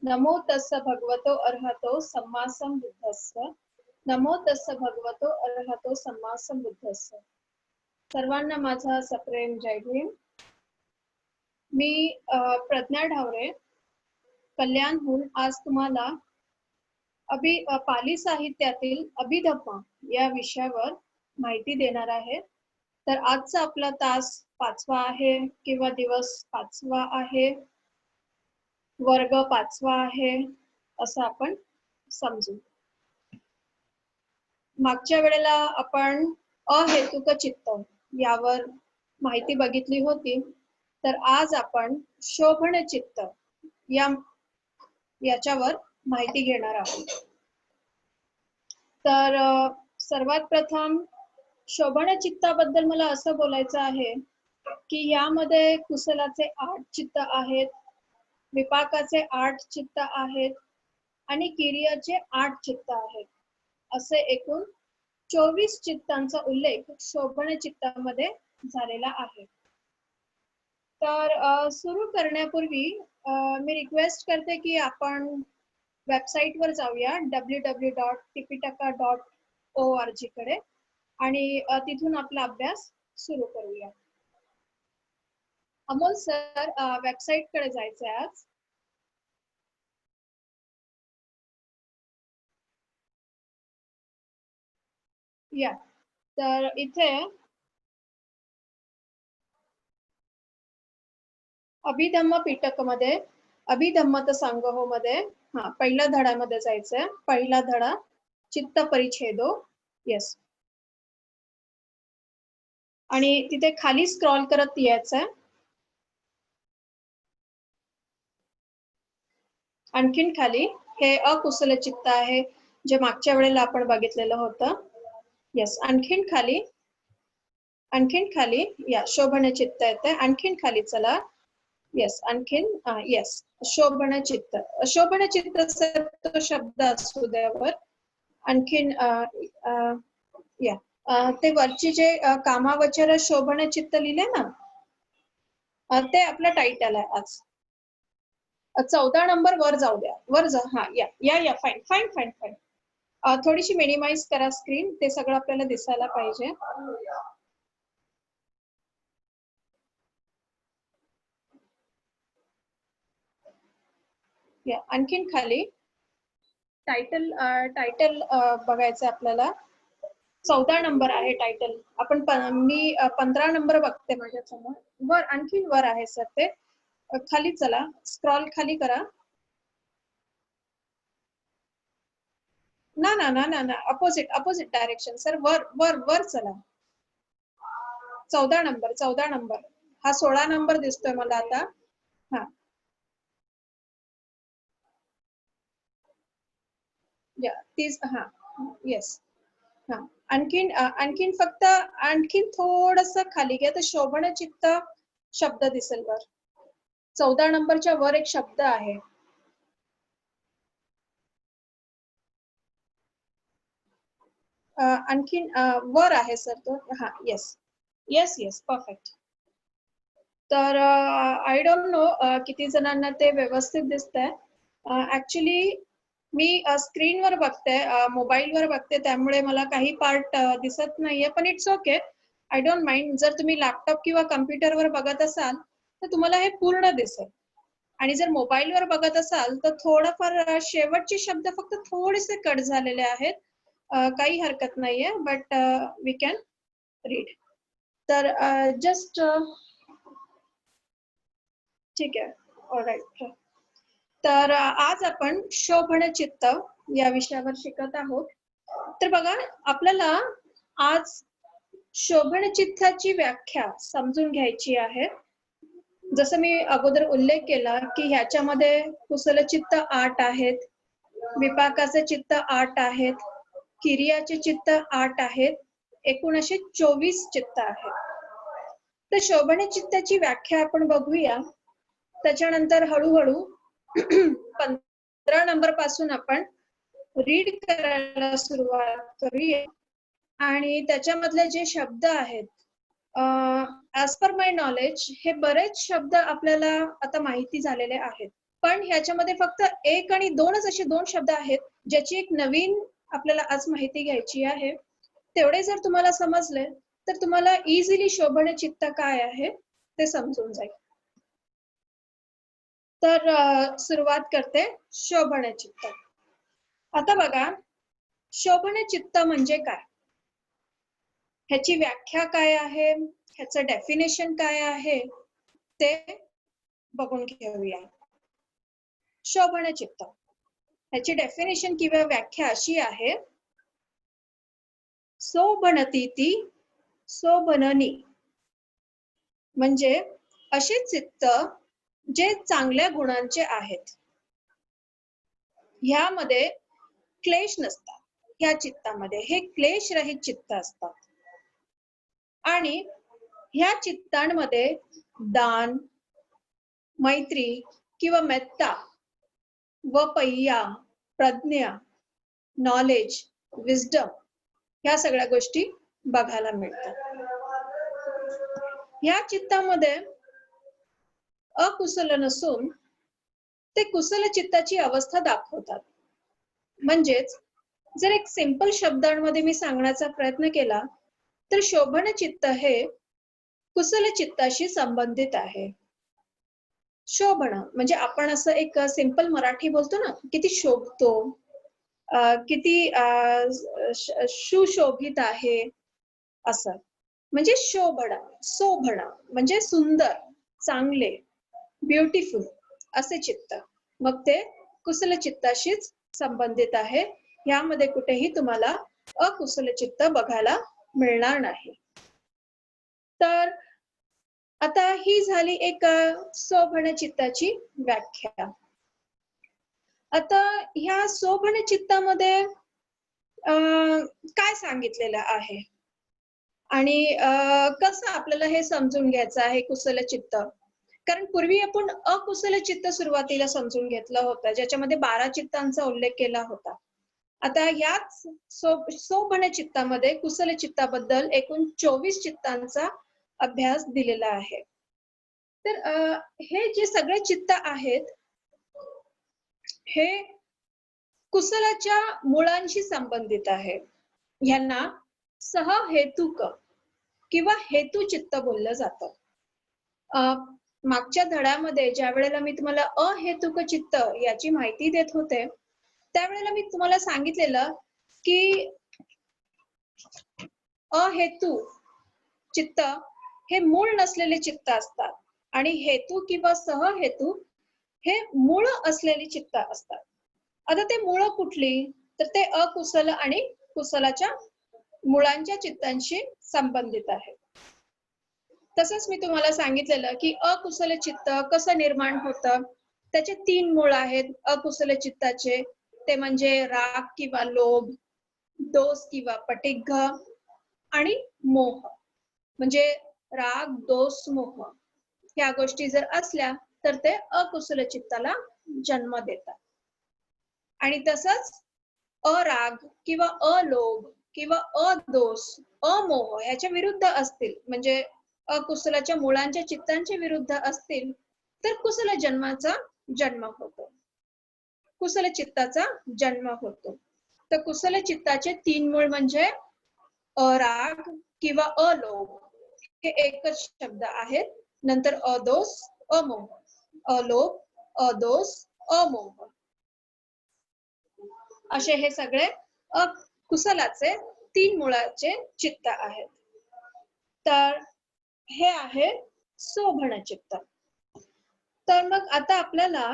नमो तस्य भगवतो अर्हतो सम्मा संबुद्धस्य। नमो तस्य भगवतो अर्हतो सम्मा संबुद्धस्य। सर्वांना माझा सप्रेम जय भीम। मी प्रज्ञा ढावरे कल्याणहून आज तुम्हाला पाली साहित्यातील अभिधम्म या विषयावर माहिती देणार आहे। तर आजचा आपला तास 5वा आहे किंवा दिवस 5वा आहे, वर्ग 5वा आहे असं आपण समजू। मागच्या वेळेला आपण अहेतुक चित्त यावर माहिती बघितली होती, तर आज आपण शोभन चित्त याच्यावर माहिती घेणार आहोत। तर सर्वात प्रथम शोभन चित्ताबद्दल मला असं बोलायचं आहे की यामध्ये कुशलाचे 8 चित्त आहेत, विपाकाचे 8 चित्त आहेत आणि किरियाचे 8 चित्त आहेत। असे एकूण 24 चित्तांचा उल्लेख शोभन चित्तामध्ये झालेला आहे। तर सुरू करण्यापूर्वी मी रिक्वेस्ट करते की आपण वेबसाईटवर जाऊया www.tipitaka.org कडे आणि तिथून आपला अभ्यास सुरू करूया। अमोल सर, वेबसाईट कडे जायचंय आज। या तर इथे अभिधम्म पीठक मध्ये अभिधम्मत संग्रह मध्ये पहिल्या धड्यामध्ये जायचंय। पहिला धडा चित्त परिच्छेदो, यस। आणि तिथे खाली स्क्रॉल करत यायचंय। आणखीन खाली हे अकुशल चित्त आहे जे मागच्या वेळेला आपण बघितलेलं होतं, यस। आणखीन खाली या शोभन चित्त येते। आणखीन खाली चला, यस। आणखीन यस शोभन चित्त। शोभन चित्त तो शब्द असू द्यावर। आणखीन या ते वरची जे कामावचर शोभन चित्त लिहिले ना, ते आपलं टायटल आहे आज। 14 नंबर वर जाऊ द्या, वर जा। या फाईन फाईन फाईन फाईन। थोडीशी मिनिमाइज करा स्क्रीन, ते सगळं आपल्याला दिसायला पाहिजे। या आणखीन खाली टायटल बघायचं आपल्याला। 14 नंबर आहे टायटल। आपण मी 15 नंबर बघते माझ्या समोर। वर आणखीन वर आहे सर ते। खाली चला, स्क्रॉल खाली करा। ना अपोजिट डायरेक्शन सर। वर चला। 14 नंबर हा 16 नंबर दिसतोय मला आता। यस। आणखीन फक्त आणखीन थोडस खाली घ्या तर शोभन चित्त शब्द दिसेल वर। 14 नंबरच्या वर एक शब्द आहे। आणखीन वर आहे सर तो। Yes perfect. तर आय डोंट नो किती जणांना ते व्यवस्थित दिसतंय। ऍक्च्युली मी स्क्रीनवर बघते, मोबाईलवर बघते, त्यामुळे मला काही पार्ट दिसत नाहीये, पण it's okay, I don't mind. जर तुम्ही लॅपटॉप किंवा कम्प्युटरवर बघत असाल तर तुम्हाला हे पूर्ण दिसेल, आणि जर मोबाईलवर बघत असाल तर थोडंफार शेवटचे शब्द फक्त थोडेसे कट झालेले आहेत। काही हरकत नाहीये, बट वी कॅन रीड। तर जस्ट ठीक आहे, ऑलराईट। तर आज आपण शोभन चित्त या विषयावर शिकत आहोत। तर बघा, आपल्याला आज शोभन चित्ताची व्याख्या समजून घ्यायची आहे। जसं मी अगोदर उल्लेख केला की ह्याच्यामध्ये कुशल चित्त 8 आहेत, विपाकाचे चित्त 8 आहेत, किरियाचे चित्त 8 आहेत, एकूण असे 24 चित्त आहेत। तर शोभन चित्ताची व्याख्या आपण बघूया, त्याच्यानंतर हळूहळू 15 नंबर पासून आपण रीड करायला सुरुवात करूया। आणि त्याच्यामधले जे शब्द आहेत, ऍज पर माय नॉलेज हे बरेच शब्द आपल्याला आता माहिती झालेले आहेत, पण ह्याच्यामध्ये फक्त एक आणि दोनच असे दोन शब्द आहेत ज्याची एक नवीन आपल्याला आज माहिती घ्यायची आहे. तेवढे जर तुम्हाला समजले तर तुम्हाला इझिली शोभन चित्त काय आहे ते समजून जाईल. तर सुरुवात करते शोभन चित्त. आता बघा, शोभन चित्त म्हणजे काय, ह्याची व्याख्या काय आहे, ह्याचं डेफिनेशन काय आहे ते बघून घेऊया. शोभन चित्त ह्याची डेफिनेशन किंवा व्याख्या अशी आहे, शोभनतीति शोभननी, म्हणजे असे चित्त जे चांगल्या गुणांचे आहेत, ह्यामध्ये क्लेश नसतात. ह्या चित्तामध्ये हे क्लेश रहित चित्त असतात आणि ह्या चित्तांमध्ये दान, मैत्री किंवा मेत्ता, वपय्या, प्रज्ञा, नॉलेज, विजडम ह्या सगळ्या गोष्टी बघायला मिळतात. ह्या चित्तामध्ये अकुशल नसून ते कुशल चित्ताची अवस्था दाखवतात. म्हणजेच जर एक सिंपल शब्दांमध्ये मी सांगण्याचा प्रयत्न केला तर शोभन चित्त हे कुशल चित्ताशी संबंधित आहे. शोभन म्हणजे आपण असं एक सिंपल मराठी बोलतो ना, किती शोभतो, किती सुशोभित आहे, असं म्हणजे शोभन. शोभन म्हणजे सुंदर, चांगले, ब्युटिफुल असे चित्त. मग ते कुशल चित्ताशीच संबंधित आहे. यामध्ये कुठेही तुम्हाला अकुशल चित्त बघायला मिळणार नाही. तर आता ही झाली एक शोभन चित्ताची व्याख्या. आता ह्या शोभन चित्तामध्ये काय सांगितलेलं आहे आणि कसं आपल्याला हे समजून घ्यायचं आहे कुशल चित्त. कारण पूर्वी आपण अकुशल चित्त सुरुवातीला समजून घेतलं होतं, ज्याच्यामध्ये 12 चित्तांचा उल्लेख केला होता. आता ह्याच शोभन चित्तामध्ये कुशल चित्ताबद्दल एकूण 24 चित्तांचा अभ्यास दिलेला आहे. तर हे जे सगळे चित्त आहेत हे कुशलाच्या मुळांशी संबंधित आहे. यांना सहहेतुक किंवा हेतू चित्त बोललं जातं. मागच्या धड्यामध्ये ज्या वेळेला मी तुम्हाला अहेतुक चित्त याची माहिती देत होते त्यावेळेला मी तुम्हाला सांगितलेलं की अहेतू चित्त हे मूळ नसलेले चित्त असतात आणि हेतू किंवा सहहेतू हे मूळ असलेली चित्त असतात. आता ते मूळ कुठली, तर ते अकुशल आणि कुशलाच्या मुळांच्या चित्तांशी संबंधित आहे. तसंच मी तुम्हाला सांगितलेलं की अकुशल चित्त कसं निर्माण होतं, त्याचे 3 मूळ आहेत अकुशल चित्ताचे. ते म्हणजे राग किंवा लोभ, दोष किंवा पटिग्घ आणि मोह. म्हणजे राग, दोष, मोह ह्या गोष्टी जर असल्या तर ते अकुशल चित्ताला जन्म देतात. आणि तसंच अराग किंवा अलोभ किंवा अदोष, अमोह याच्या विरुद्ध असतील, म्हणजे अकुशलाच्या मुळांच्या चित्तांच्या विरुद्ध असतील तर कुशल जन्माचा जन्म होतो, कुशल चित्ताचा जन्म होतो. तर कुशल चित्ताचे 3 मूळ म्हणजे अराग किंवा अलोभ हे एकच शब्द आहेत. नंतर अदोष, अमोह, अलोभ, अदोष, अमोह असे हे सगळे कुशलाचे 3 मुळाचे चित्त आहेत. तर हे आहे शोभन चित्त. तर मग आता आपल्याला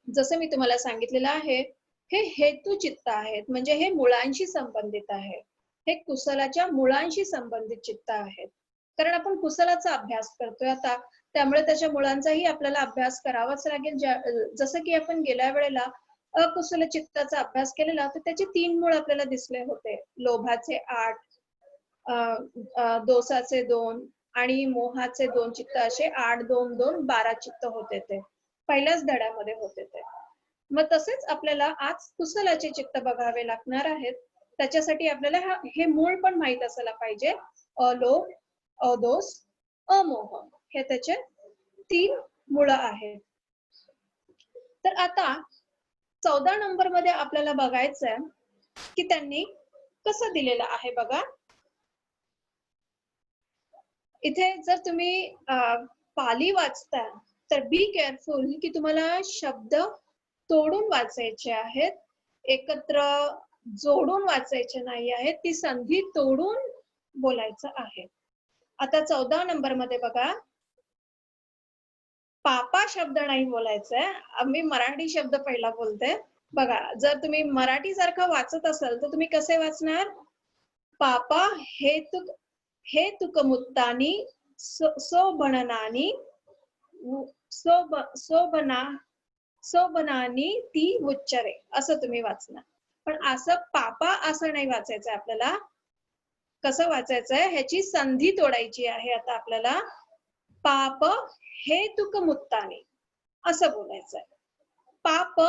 जसं मी तुम्हाला सांगितलेलं आहे हे हेतू चित्त आहेत, म्हणजे हे मुळांशी संबंधित आहे. हे कुशलाच्या मुळांशी संबंधित चित्त आहेत. कारण आपण कुशलाचा अभ्यास करतोय आता, त्यामुळे त्याच्या मुळांचाही आपल्याला अभ्यास करावाच लागेल. जसं की आपण गेल्या वेळेला अकुशल चित्ताचा अभ्यास केलेला तर त्याचे 3 मूळ आपल्याला दिसले होते. लोभाचे 8, दोषाचे 2 आणि मोहाचे 2 चित्त, असे 8, 2, 2, 12 चित्त होते. ते पहिल्याच धड्यामध्ये होते ते. मग तसेच आपल्याला आज कुशलाचे चित्त बघावे लागणार आहेत. त्याच्यासाठी आपल्याला हे मूळ पण माहित असायला पाहिजे. अलोभ, अदोष, अमोह हे त्याचे 3 मूळ आहेत. तर आता 14 नंबर मध्ये आपल्याला बघायचंय की त्यांनी कसं दिलेलं आहे बघा. इथे जर तुम्ही पाली वाचता तर बी केअरफुल की तुम्हाला शब्द तोडून वाचायचे आहेत, एकत्र जोडून वाचायचे नाही आहेत, ती संधी तोडून बोलायचं आहे. आता 14 नंबर मध्ये बघा, पापा शब्द नाही बोलायचा आहे. आम्ही मराठी शब्द पहिला बोलते. बघा, जर तुम्ही मराठी सारखं वाचत असाल तर तुम्ही कसे वाचणार? पापा हेतुक मुत्तानी सोबनानी सोबनानी ती उच्चरे, असं तुम्ही वाचणार. पण असं पापा असं नाही वाचायचं आपल्याला. कसं वाचायचंय ह्याची संधी तोडायची आहे. आता आपल्याला पाप हेतुक मुत्तानी असं बोलायचंय. पाप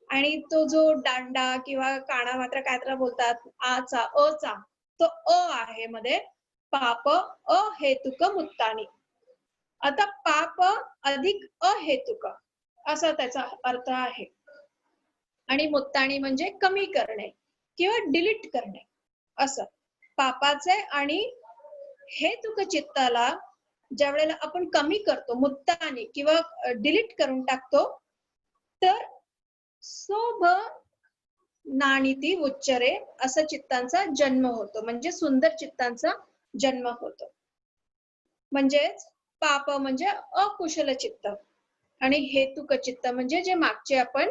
आणि तो जो दांडा किंवा काना मात्र काय बोलतात आचा अचा, तो अ आहे मध्ये, पाप अहेतुक मुत्तानी. आता पाप अधिक अहेतुक असा त्याचा अर्थ आहे. आणि मुत्तानी म्हणजे कमी करणे किंवा डिलीट करणे असं. पापाचे आणि हेतुक चित्ताला ज्या वेळेला आपण कमी करतो मुत्तानी किंवा डिलीट करून टाकतो, तर शोभ नाणीती उच्चरे असं चित्तांचा जन्म होतो, म्हणजे सुंदर चित्तांचा जन्म होतो. म्हणजेच पाप म्हणजे अकुशल चित्त आणि हेतुक चित्त म्हणजे जे मागचे आपण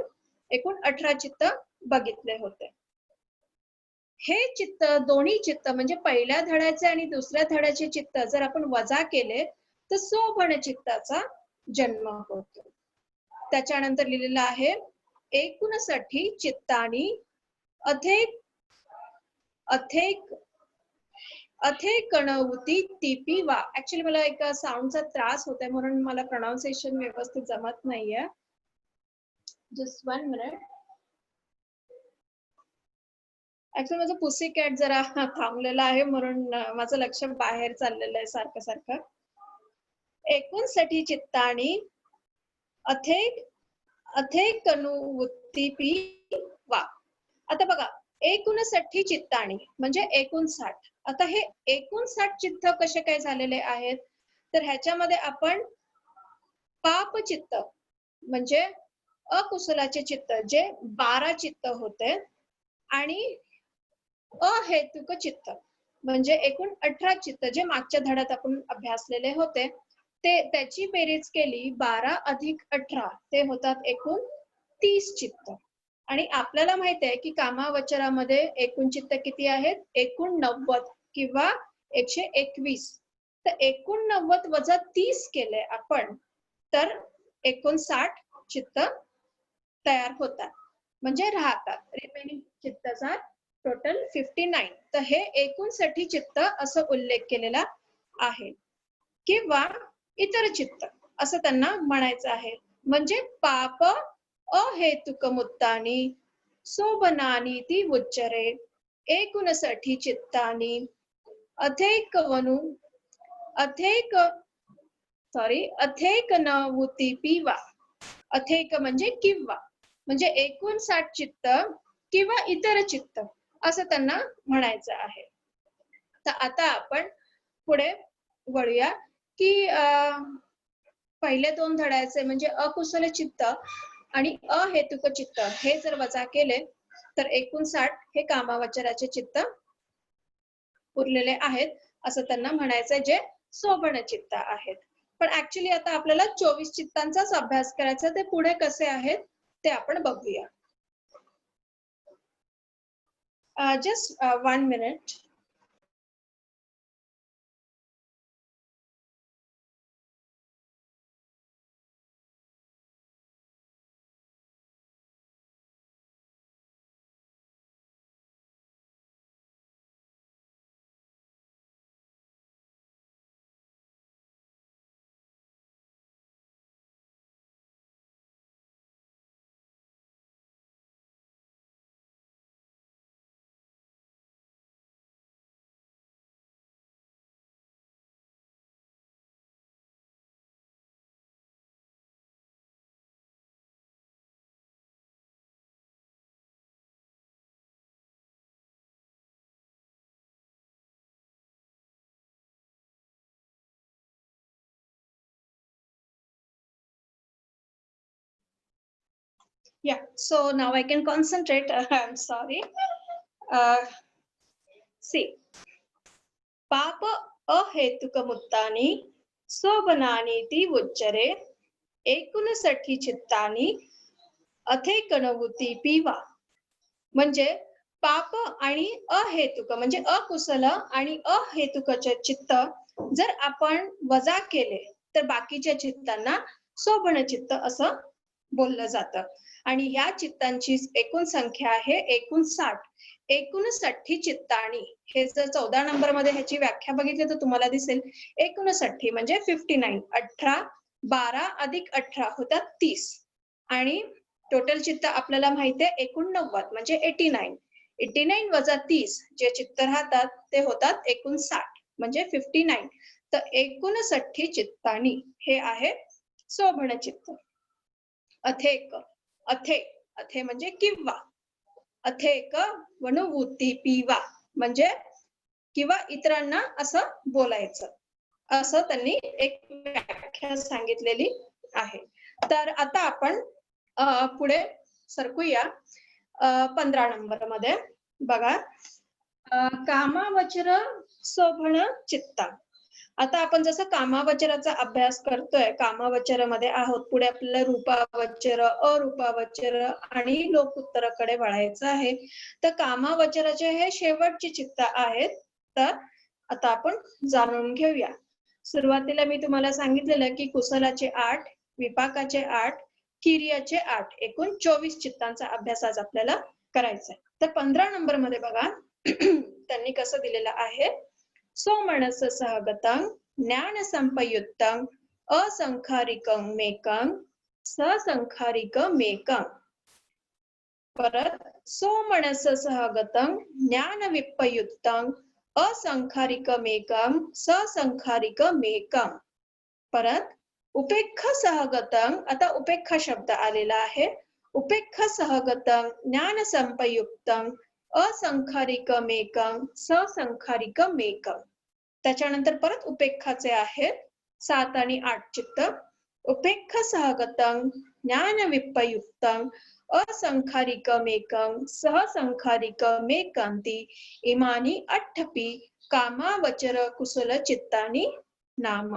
एकूण 18 चित्त बघितले होते. हे चित्त, दोन्ही चित्त म्हणजे पहिल्या धड्याचे आणि दुसऱ्या धड्याचे चित्त जर आपण वजा केले तर सोबण चित्ताचा जन्म होतो. त्याच्यानंतर लिहिलेलं आहे, एकूणसाठी चित्तानी अथेक कणवती तिपी वा. ऍक्च्युली मला एक साऊंडचा त्रास होतोय म्हणून मला प्रोनाउन्सिएशन व्यवस्थित जमत नाहीये. Just 1 minute. ऍक्च्युली माझं पुसी कॅट जरा थांबलेलं आहे म्हणून माझं लक्ष बाहेर चाललेलं आहे सारखं सारखं. एकूणसाठी चित्तानी अथेक कणुवृत्ती वा. आता बघा, एकूणसाठी चित्तानी म्हणजे 59. आता हे 59 चित्त कसे काय झालेले आहेत, तर ह्याच्यामध्ये आपण पाप चित्त म्हणजे अकुशलाचे चित्त जे 12 चित्त होते आणि अहेतुक चित्त म्हणजे एकूण 18 चित्त जे मागच्या धड्यात आपण अभ्यासलेले होते, ते त्याची बेरीज केली 12 अधिक 18 ते होतात एकूण 30 चित्त. आणि आपल्याला माहिती आहे की कामावचरामध्ये एकूण चित्त किती आहेत? एकूण 90 किंवा 121. तर एकूण 90 वजा 30 केले आपण तर 59 चित्त तयार होतात म्हणजे राहतात. रिमेनिंग चित्ताचा टोटल 59. तर हे एकूणसाठी चित्त असं उल्लेख केलेला आहे किंवा इतर चित्त असं त्यांना म्हणायचं आहे. म्हणजे पाप अहेतुक मुत्तानी सोबनानी ती उच्चरे एकूणसाठी चित्तानी अथेक नवती पिवा. अथेक म्हणजे किंवा, म्हणजे 59 चित्त किंवा इतर चित्त असं त्यांना म्हणायचं आहे. तर आता आपण पुढे वळूया की पहिले 2 धड्याचे म्हणजे अकुशल चित्त आणि अहेतुक चित्त हे जर वजा केले तर 59 हे कामावचराचे चित्त उरलेले आहेत असं त्यांना म्हणायचंय, जे सोबण चित्त आहेत. पण ऍक्च्युली आता आपल्याला 24 चित्तांचाच अभ्यास करायचा. ते पुढे कसे आहेत ते आपण बघूया. just 1 minute. Yeah, so now I can concentrate. I'm sorry. See, पाप अहेतुकमुत्तानि स्वबनानीति उच्चरे एकुणसाठी चित्तानी अथे कणवुती पिवा. म्हणजे पाप आणि अहेतुक म्हणजे अकुशल आणि अहेतुकचे चित्त जर आपण वजा केले तर बाकीच्या चित्तांना शोभन चित्त असं बोललं जातं. आणि ह्या चित्तांची एकूण संख्या आहे 59. 59 चित्तानी. हे जर 14 नंबर मध्ये ह्याची व्याख्या बघितली तर तुम्हाला दिसेल 59 म्हणजे 59. 18 12 अधिक 18 होतात 30. आणि टोटल चित्त आपल्याला माहिती आहे 89 म्हणजे 89. 89 वजा 30 जे चित्त राहतात ते होतात 59 म्हणजे 59. तर 59 चित्तानी हे आहे शोभन चित्त. अथेक अथे अथे म्हणजे किंवा अथेक वनुभूती पिवा म्हणजे किंवा इतरांना असं बोलायचं असं त्यांनी एक व्याख्या सांगितलेली आहे. तर आता आपण पुढे सरकूया 15 नंबर मध्ये. बघा, कामावचर शोभन चित्ता. आता आपण जसं कामावचराचा अभ्यास करतोय, कामावचरामध्ये आहोत, पुढे आपल्याला रूपावचर अरूपावचर आणि लोकोत्तराकडे वळायचं आहे. तर कामावचराचे हे शेवटचे चित्त आहेत. तर आता आपण जाणून घेऊया. सुरुवातीला मी तुम्हाला सांगितलेलं की कुशलाचे 8, विपाकाचे 8, किर्याचे 8, एकूण 24 चित्तांचा अभ्यास आज आपल्याला करायचा आहे. तर 15 नंबर मध्ये बघा त्यांनी कसं दिलेलं आहे. सोमनस सहगतं ज्ञान संपयुक्तं असंखारिकं मेकं ससंखारिकं मेकं. परत सोमनस सहगतं ज्ञान विपयुक्तं असंखारिकमेकं ससंखारिकमेकं. परत उपेक्ष सहगतं. आता उपेक्षा शब्द आलेला आहे. उपेक्ष सहगतं ज्ञान संपयुक्तं असंखारिकमेकं ससंखारिकमेकं. त्याच्यानंतर परत उपेक्षाचे आहेत 7 आणि 8 चित्त. उपेक्ष सहगतं ज्ञान विपयुक्तं असंखारिकमेकं सहसंखारिकमेकांती इमानी अठ्ठपी कामावचर कुशल चित्तानी नाम.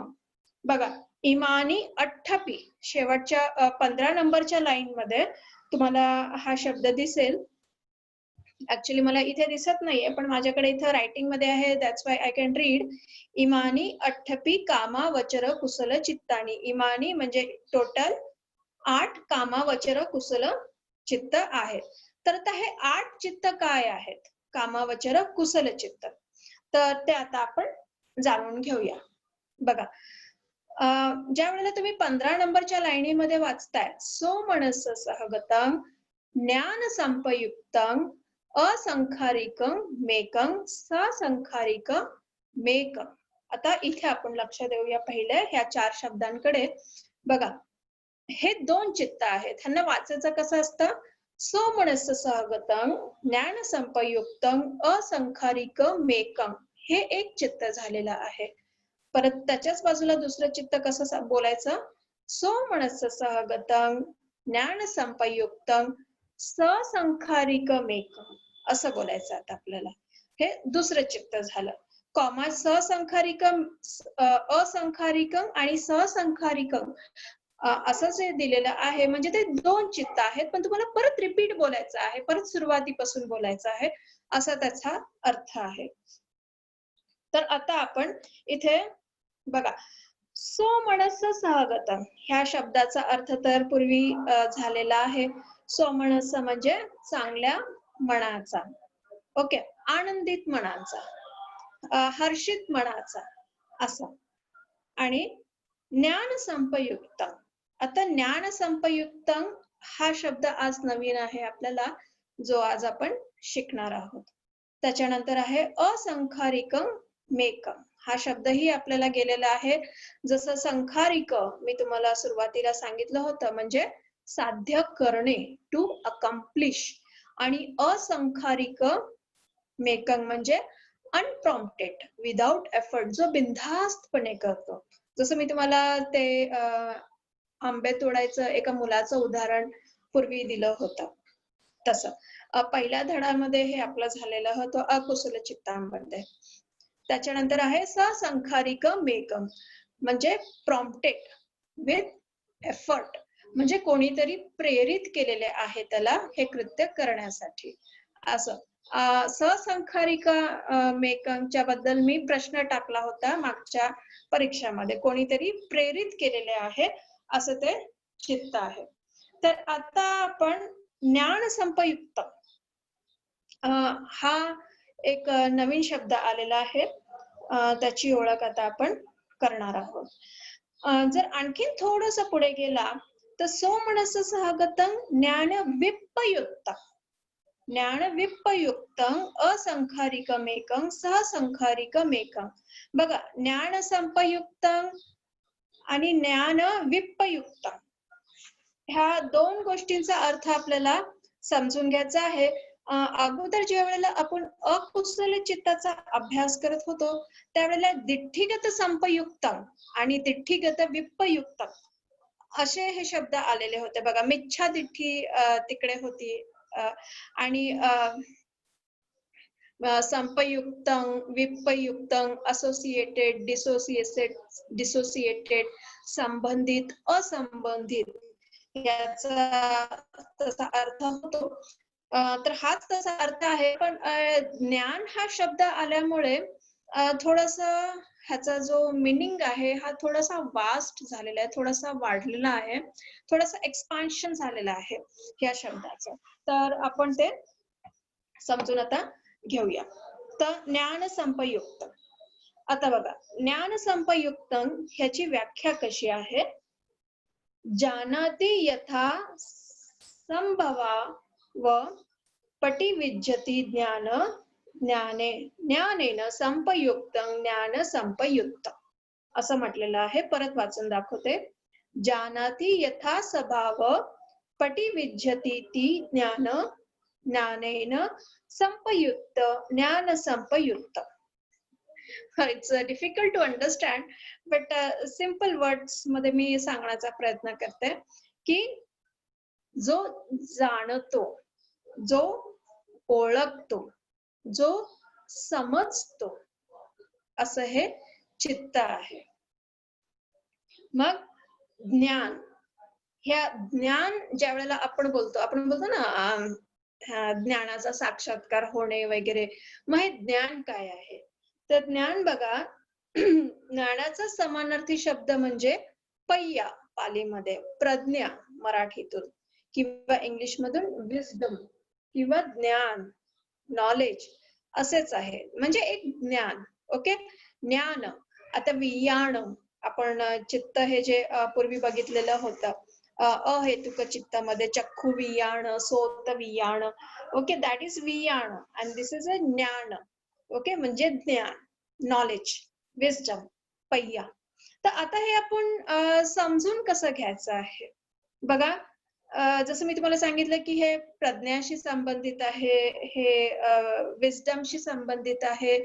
बघा, इमानी अठ्ठपी शेवटच्या 15 नंबरच्या लाईन मध्ये तुम्हाला हा शब्द दिसेल. ऍक्च्युली मला इथे दिसत नाहीये पण माझ्याकडे इथं रायटिंग मध्ये आहे. That's why I can read. इमानी अठ्ठपी कामावचर कुशल चित्तानी. इमानी म्हणजे टोटल 8 कामावचर कुशल चित्त आहेत. तर आता हे 8 चित्त काय आहेत? कामावचर कुशल चित्त. तर ते आता आपण जाणून घेऊया. बघा, ज्या वेळेला तुम्ही 15 नंबरच्या लाईनीमध्ये वाचताय, सोमनस सहगतं ज्ञान संपयुक्तं असंखारिकं मेकं ससंखारिकं मेकं. आता इथे आपण लक्ष देऊया पहिले ह्या 4 शब्दांकडे. बघा, हे 2 चित्त आहेत. ह्यांना वाचायचं कसं असतं? सोमनस सहगतं ज्ञान संपयुक्तं असंखारिकं मेकं. हे एक चित्त झालेलं आहे. परत त्याच्याच बाजूला दुसरं चित्त कसं बोलायचं? सोमनस सहगतं ज्ञान संपयुक्तं ससंखारिकमेकं असं बोलायचं आता आपल्याला. हे दुसरं चित्त झालं. कॉमा ससंखारिकं असंखारिकं आणि सहसंखारिकं असं जे दिलेलं आहे म्हणजे ते 2 चित्त आहेत. पण तुम्हाला परत रिपीट बोलायचं आहे, परत सुरुवातीपासून बोलायचं आहे, असा त्याचा अर्थ आहे. तर आता आपण इथे बघा, सोमनस सहगतं ह्या शब्दाचा अर्थ तर पूर्वी झालेला आहे. सोमनस म्हणजे चांगल्या मनाचा, ओके, आनंदित मनाचा, हर्षित मनाचा असं. आणि ज्ञान संपयुक्त. आता ज्ञान संपयुक्त हा शब्द आज नवीन आहे आपल्याला, जो आज आपण शिकणार आहोत. त्याच्यानंतर आहे असंखारिकं मेकं. हा शब्दही आपल्याला गेलेला आहे. जसं संखारिक मी तुम्हाला सुरुवातीला सांगितलं होतं म्हणजे साध्य करणे, टू अकम्प्लिश. आणि असंखारिक मेकं म्हणजे अनप्रॉम्प्टेड, विदाउट एफर्ट, जो बिनधास्तपणे करतो. जसं मी तुम्हाला ते आंबे तोडायचं एका मुलाचं उदाहरण पूर्वी दिलं होतं तसं. पहिल्या धड्यामध्ये हे आपलं झालेलं होतं अकुशल चित्तांमध्ये. त्याच्यानंतर आहे ससंखारिक मेकम, म्हणजे प्रॉम्प्टेड विथ एफर्ट, म्हणजे कोणीतरी प्रेरित केलेले आहे त्याला हे कृत्य करण्यासाठी. असं ससंखारिका मेकमच्या बद्दल मी प्रश्न टाकला होता मागच्या परीक्षामध्ये, कोणीतरी प्रेरित केलेले आहे असं ते चित्त आहे. तर आता आपण ज्ञान संपयुक्त हा एक नवीन शब्द आलेला आहे, त्याची ओळख आता आपण करणार आहोत. जर आणखीन थोडस पुढे गेला तर सोमनस सहगतं ज्ञान विप्पयुक्त, ज्ञान विप्पयुक्तं असंखारिकमेकं सहसंखारिकमेकं. बघा, ज्ञान संपयुक्तं आणि ज्ञान विप्पयुक्त ह्या दोन गोष्टींचा अर्थ आपल्याला समजून घ्यायचा आहे. अगोदर ज्या वेळेला आपण अकुशल चित्ताचा अभ्यास करत होतो त्यावेळेला दिठ्ठीगत संपयुक्त आणि दिठ्ठीगत विप्पयुक्त असे हे शब्द आलेले होते बघा. मिच्छा दिठ्ठी तिकडे होती आणि संपयुक्तं विप्पयुक्तं असोसिएटेड डिसोसिएटेड संबंधित असंबंधित याचा तसा अर्थ होतो. तर हाच तसा अर्थ आहे, पण ज्ञान हा शब्द आल्यामुळे थोडस ह्याचा जो मिनिंग आहे हा थोडासा वास्ट झालेला आहे, थोडासा वाढलेला आहे, थोडासा एक्सपान्शन झालेला आहे या शब्दाचं. तर आपण ते समजून आता घेऊया. तर ज्ञान संपयुक्त, आता बघा ज्ञान संपयुक्त ह्याची व्याख्या कशी आहे. जानाति यथा संभवा व पटिविज्जति ज्ञान ज्ञाने ज्ञानेन संपयुक्तं ज्ञान संपयुक्त असं म्हटलेलं आहे. परत वाचून दाखवते. जानाति यथा स्वभाव पटिविज्जति ती ज्ञान ज्ञानेन संपयुक्त ज्ञान संपयुक्त. It's difficult to understand, but simple words मध्ये मी सांगण्याचा प्रयत्न करते की जो जाणतो, जो ओळखतो, जो समजतो असं हे चित्त आहे. मग ज्ञान, ह्या ज्ञान ज्या वेळेला आपण बोलतो ना ज्ञानाचा साक्षात्कार होणे वगैरे, मग हे ज्ञान काय आहे. तर ज्ञान बघा, ज्ञानाचा समानार्थी शब्द म्हणजे पय्या पालीमध्ये, प्रज्ञा मराठीतून, किंवा इंग्लिश मधून विजडम किंवा ज्ञान, नॉलेज असेच आहे, म्हणजे एक ज्ञान. ओके, ज्ञान. आता वियाण, आपण चित्त हे जे पूर्वी बघितलेलं होतं अहेतुक चित्तामध्ये, चक्षु वियाण, सोत वियाण. ओके, दॅट इज वियाण अँड दिस इज अ ज्ञान. ओके, म्हणजे ज्ञान, नॉलेज, विजडम, पय्या. तर आता हे आपण समजून कसं घ्यायचं आहे बघा. जसं मी तुम्हाला सांगितलं की हे प्रज्ञाशी संबंधित आहे, हे विजडमशी संबंधित आहे,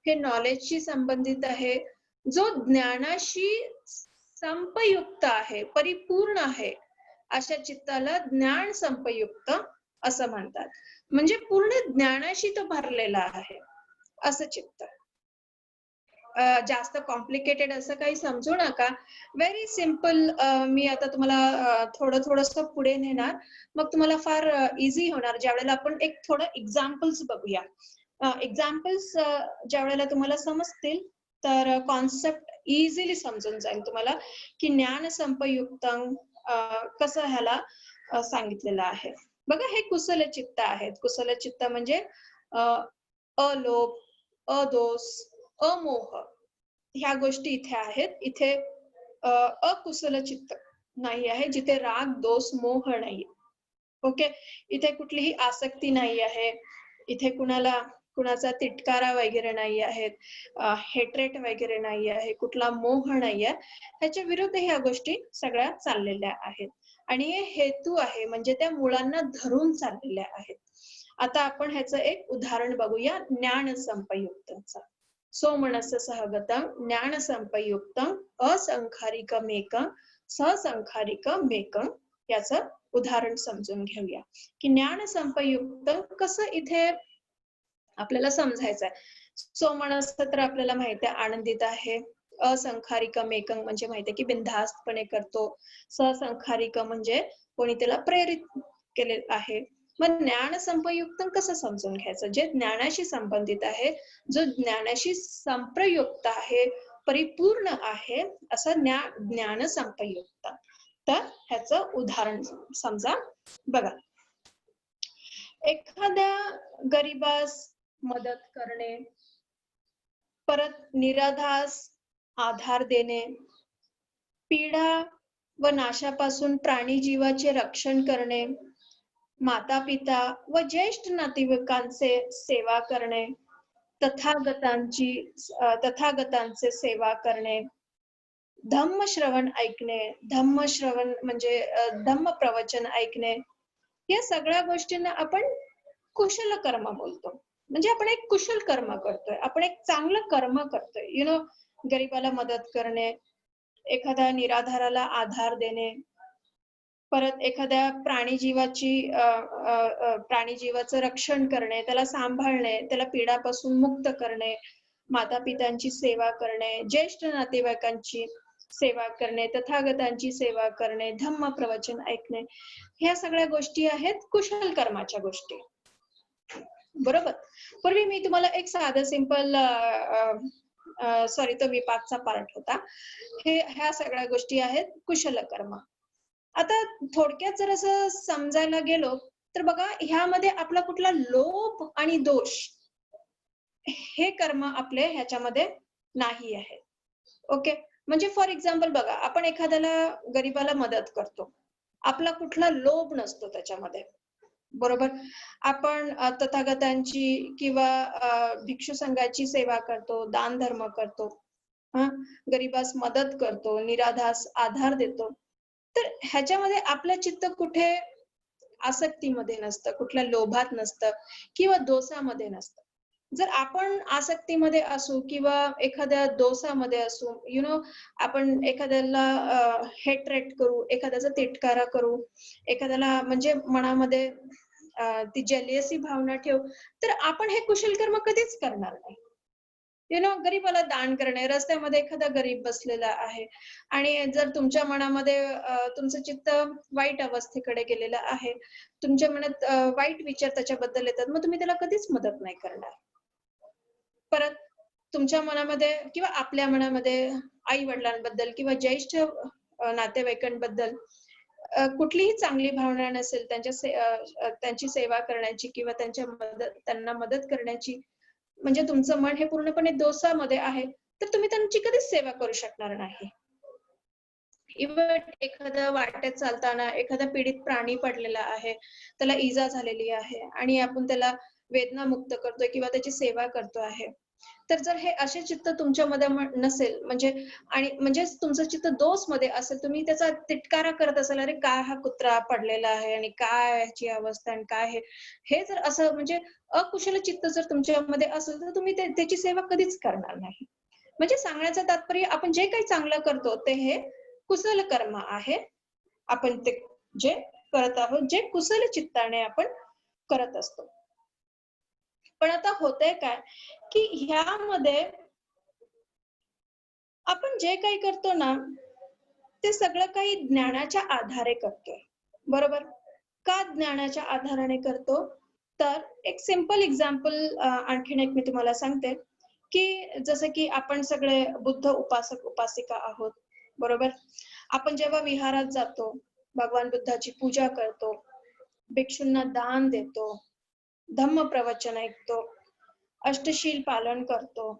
हे नॉलेजशी संबंधित आहे. जो ज्ञानाशी संपयुक्त आहे, परिपूर्ण आहे, अशा चित्ताला ज्ञान संपयुक्त असं म्हणतात. म्हणजे पूर्ण ज्ञानाशी तो भरलेला आहे असं चित्त. जास्त कॉम्प्लिकेटेड असं काही समजू नका, व्हेरी सिम्पल. मी आता तुम्हाला थोडस पुढे नेणार, मग तुम्हाला फार इझी होणार. ज्या वेळेला आपण एक थोडं एक्झाम्पल्स बघूया. एक्झाम्पल्स ज्या वेळेला तुम्हाला समजतील तर कॉन्सेप्ट इझिली समजून जाईल तुम्हाला की ज्ञान संपयुक्त कसं ह्याला सांगितलेलं आहे. बघा, हे कुशल चित्त आहेत. कुशल चित्त म्हणजे अलोभ, अदोष, अमोह ह्या गोष्टी इथे आहेत. इथे अकुशल चित्त नाही आहे, जिथे राग, दोष, मोह नाही. ओके, इथे कुठलीही आसक्ती नाही आहे, इथे कुणाचा तिटकारा वगैरे नाही आहे, हेट्रेट वगैरे नाही आहे, कुठला मोह नाही आहे. ह्याच्या विरुद्ध ह्या गोष्टी सगळ्या चाललेल्या आहेत आणि हे हेतू आहे, म्हणजे त्या मुळांना धरून चाललेल्या आहेत. आता आपण ह्याचं एक उदाहरण बघूया ज्ञान संपयुक्तचं. सोमनस सहगतं ज्ञान संपयुक्तं असंखारिकमेकं सहसंखारिकमेकं याचं उदाहरण समजून घेऊया की ज्ञान संपयुक्त कसं इथे आपल्याला समजायचं आहे. सोमनस तर आपल्याला माहिती आहे आनंदित आहे. असंखारिकम एकंग म्हणजे माहिती आहे की बिनधास्तपणे करतो. ससंखारिक म्हणजे कोणी त्याला प्रेरित केले आहे. मग ज्ञान संपयुक्त कसं समजून घ्यायचं? जे ज्ञानाशी संबंधित आहे, जो ज्ञानाशी संप्रयुक्त आहे, परिपूर्ण आहे, असं ज्ञान संपयुक्त. तर ह्याचं उदाहरण समजा बघा. एखाद्या गरीबास मदत करणे, परत निराधास आधार देणे, पीडा व नाशापासून प्राणी जीवाचे रक्षण करणे, माता-पिता व ज्येष्ठ नातेवाईकांचे सेवा करणे, तथागतांचे सेवा करणे, धम्मश्रवण ऐकणे, धम्मश्रवण म्हणजे धम्म प्रवचन ऐकणे, या सगळ्या गोष्टींना आपण कुशल कर्म बोलतो. म्हणजे आपण एक कुशल कर्म करतोय, आपण एक चांगलं कर्म करतोय. गरीबाला मदत करणे, एखाद्या निराधाराला आधार देणे, परत एखाद्या प्राणीजीवाचं रक्षण करणे, त्याला सांभाळणे, त्याला पीडापासून मुक्त करणे, माता-पितांची सेवा करणे, ज्येष्ठ नातेवाईकांची सेवा करणे, तथागतांची सेवा करणे, धम्म प्रवचन ऐकणे, ह्या सगळ्या गोष्टी आहेत कुशल कर्माच्या गोष्टी. बरोबर. पूर्वी मी तुम्हाला एक साधं सिंपल तो विपाकचा पार्ट होता. ह्या सगळ्या गोष्टी आहेत कुशल कर्म. आता थोडक्यात जर असं समजायला गेलो तर बघा ह्यामध्ये आपला कुठला लोभ आणि दोष हे कर्म आपले ह्याच्यामध्ये नाही आहे. ओके. म्हणजे फॉर एक्झाम्पल बघा आपण एखाद्याला गरीबाला मदत करतो, आपला कुठला लोभ नसतो त्याच्यामध्ये. बरोबर. आपण तथागतांची किंवा भिक्षू संघाची सेवा करतो, दान धर्म करतो, गरीबास मदत करतो, निराधास आधार देतो. तर ह्याच्यामध्ये आपलं चित्त कुठे आसक्तीमध्ये नसतं, कुठल्या लोभात नसतं किंवा दोषामध्ये नसतं. जर आपण आसक्तीमध्ये असू किंवा एखाद्या दोषामध्ये असू, आपण एखाद्याला हेट्रेट करू, एखाद्याचा तिटकारा करू, एखाद्याला म्हणजे मनामध्ये ती जेलियसी भावना ठेवू, तर आपण हे कुशल कर्म कधीच करणार नाही. गरीबाला दान करणे, रस्त्यामध्ये एखादा गरीब बसलेला आहे आणि जर तुमच्या मनामध्ये तुमचं चित्त वाईट अवस्थेकडे गेलेलं आहे, तुमच्या मनात वाईट विचार त्याच्याबद्दल येतात, मग तुम्ही त्याला कधीच मदत नाही करणार. परत तुमच्या मनामध्ये किंवा आपल्या मनामध्ये आई वडिलांबद्दल किंवा ज्येष्ठ नातेवाईकांबद्दल कुठलीही चांगली भावना नसेल, त्यांची सेवा करण्याची किंवा त्यांना मदत करण्याची, म्हणजे तुमचं मन हे पूर्णपणे दोषामध्ये आहे, तर तुम्ही त्यांची कधीच सेवा करू शकणार नाही. इव्हन एखाद्या वाटेत चालताना एखादा पीडित प्राणी पडलेला आहे, त्याला इजा झालेली आहे आणि आपण त्याला वेदनामुक्त करतोय किंवा त्याची सेवा करतो आहे. तर जर हे असे चित्त तुमच्यामध्ये नसेल म्हणजे तुमचं चित्त दोषमध्ये असेल, तुम्ही त्याचा तिटकारा करत असाल, अरे काय हा कुत्रा पडलेला आहे आणि काय ह्याची अवस्था आणि काय हे जर असं म्हणजे अकुशल चित्त जर तुमच्यामध्ये असेल तर तुम्ही त्याची सेवा कधीच करणार नाही. म्हणजे सांगण्याचं तात्पर्य आपण जे काही चांगलं करतो ते हे कुशल कर्म आहे. आपण ते जे करत आहोत, जे कुशल चित्ताने आपण करत असतो. पण आता होतंय काय की ह्यामध्ये आपण जे काही करतो ना, ते सगळं काही ज्ञानाच्या आधारे करतोय. बरोबर. का ज्ञानाच्या आधाराने करतो? तर एक सिंपल एक्झाम्पल आणखीन एक मी तुम्हाला सांगते की जसं की आपण सगळे बुद्ध उपासक उपासिका आहोत. बरोबर. आपण जेव्हा विहारात जातो, भगवान बुद्धाची पूजा करतो, भिक्षूंना दान देतो, धम्म प्रवचन ऐकतो, अष्टशील पालन करतो,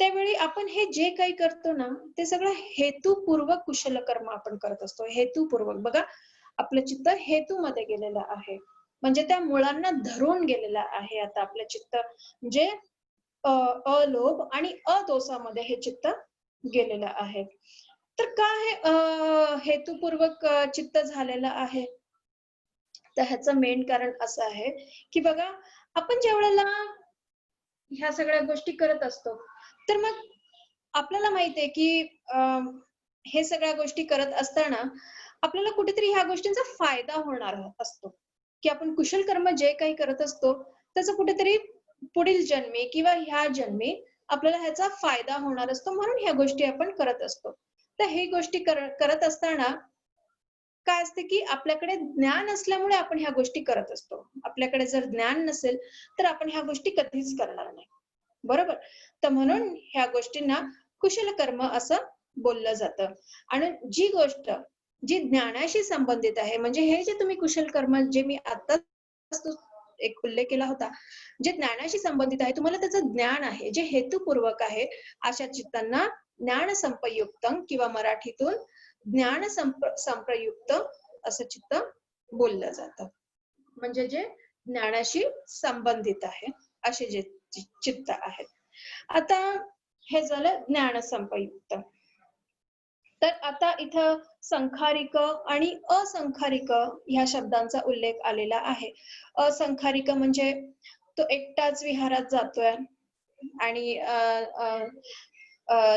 त्यावेळी आपण हे जे काही करतो ना, ते सगळं हेतुपूर्वक कुशल कर्म आपण करत असतो. हेतुपूर्वक. बघा आपलं चित्त हेतूमध्ये गेलेलं आहे, म्हणजे त्या मुळांना धरून गेलेलं आहे. आता आपलं चित्त म्हणजे अलोभ आणि अदोषामध्ये हे चित्त गेलेलं आहे. तर का हे हेतुपूर्वक चित्त झालेलं आहे? तर ह्याचं मेन कारण असं आहे की बघा आपण ज्यावेळेला ह्या सगळ्या गोष्टी करत असतो, तर मग आपल्याला माहितीये की हे सगळ्या गोष्टी करत असताना आपल्याला कुठेतरी ह्या गोष्टींचा फायदा होणार असतो, की आपण कुशल कर्म जे काही करत असतो त्याचा कुठेतरी पुढील जन्मी किंवा ह्या जन्मी आपल्याला ह्याचा फायदा होणार असतो, म्हणून ह्या गोष्टी आपण करत असतो. तर हे गोष्टी करत असताना काय असते, की आपल्याकडे ज्ञान असल्यामुळे आपण ह्या गोष्टी करत असतो. आपल्याकडे जर ज्ञान नसेल तर आपण ह्या गोष्टी कधीच करणार नाही. बरोबर? तर म्हणून ह्या गोष्टींना कुशल कर्म असं बोललं जातं. आणि जी गोष्ट जी ज्ञानाशी संबंधित आहे, म्हणजे हे जे तुम्ही कुशल कर्म जे मी आत्ताच एक उल्लेख केला होता, जे ज्ञानाशी संबंधित आहे, तुम्हाला त्याचं ज्ञान आहे, जे हेतुपूर्वक आहे, अशा चित्तांना ज्ञान संपयुक्तम किंवा मराठीतून ज्ञान संप्रयुक्त असं चित्त बोललं जातं. म्हणजे जे ज्ञानाशी संबंधित आहे असे जे चित्त आहेत. आता हे झालं ज्ञान संपयुक्त. तर आता इथं संखारिक आणि असंखारिक ह्या शब्दांचा उल्लेख आलेला आहे. असंखारिक म्हणजे तो एकटाच विहारात जातोय आणि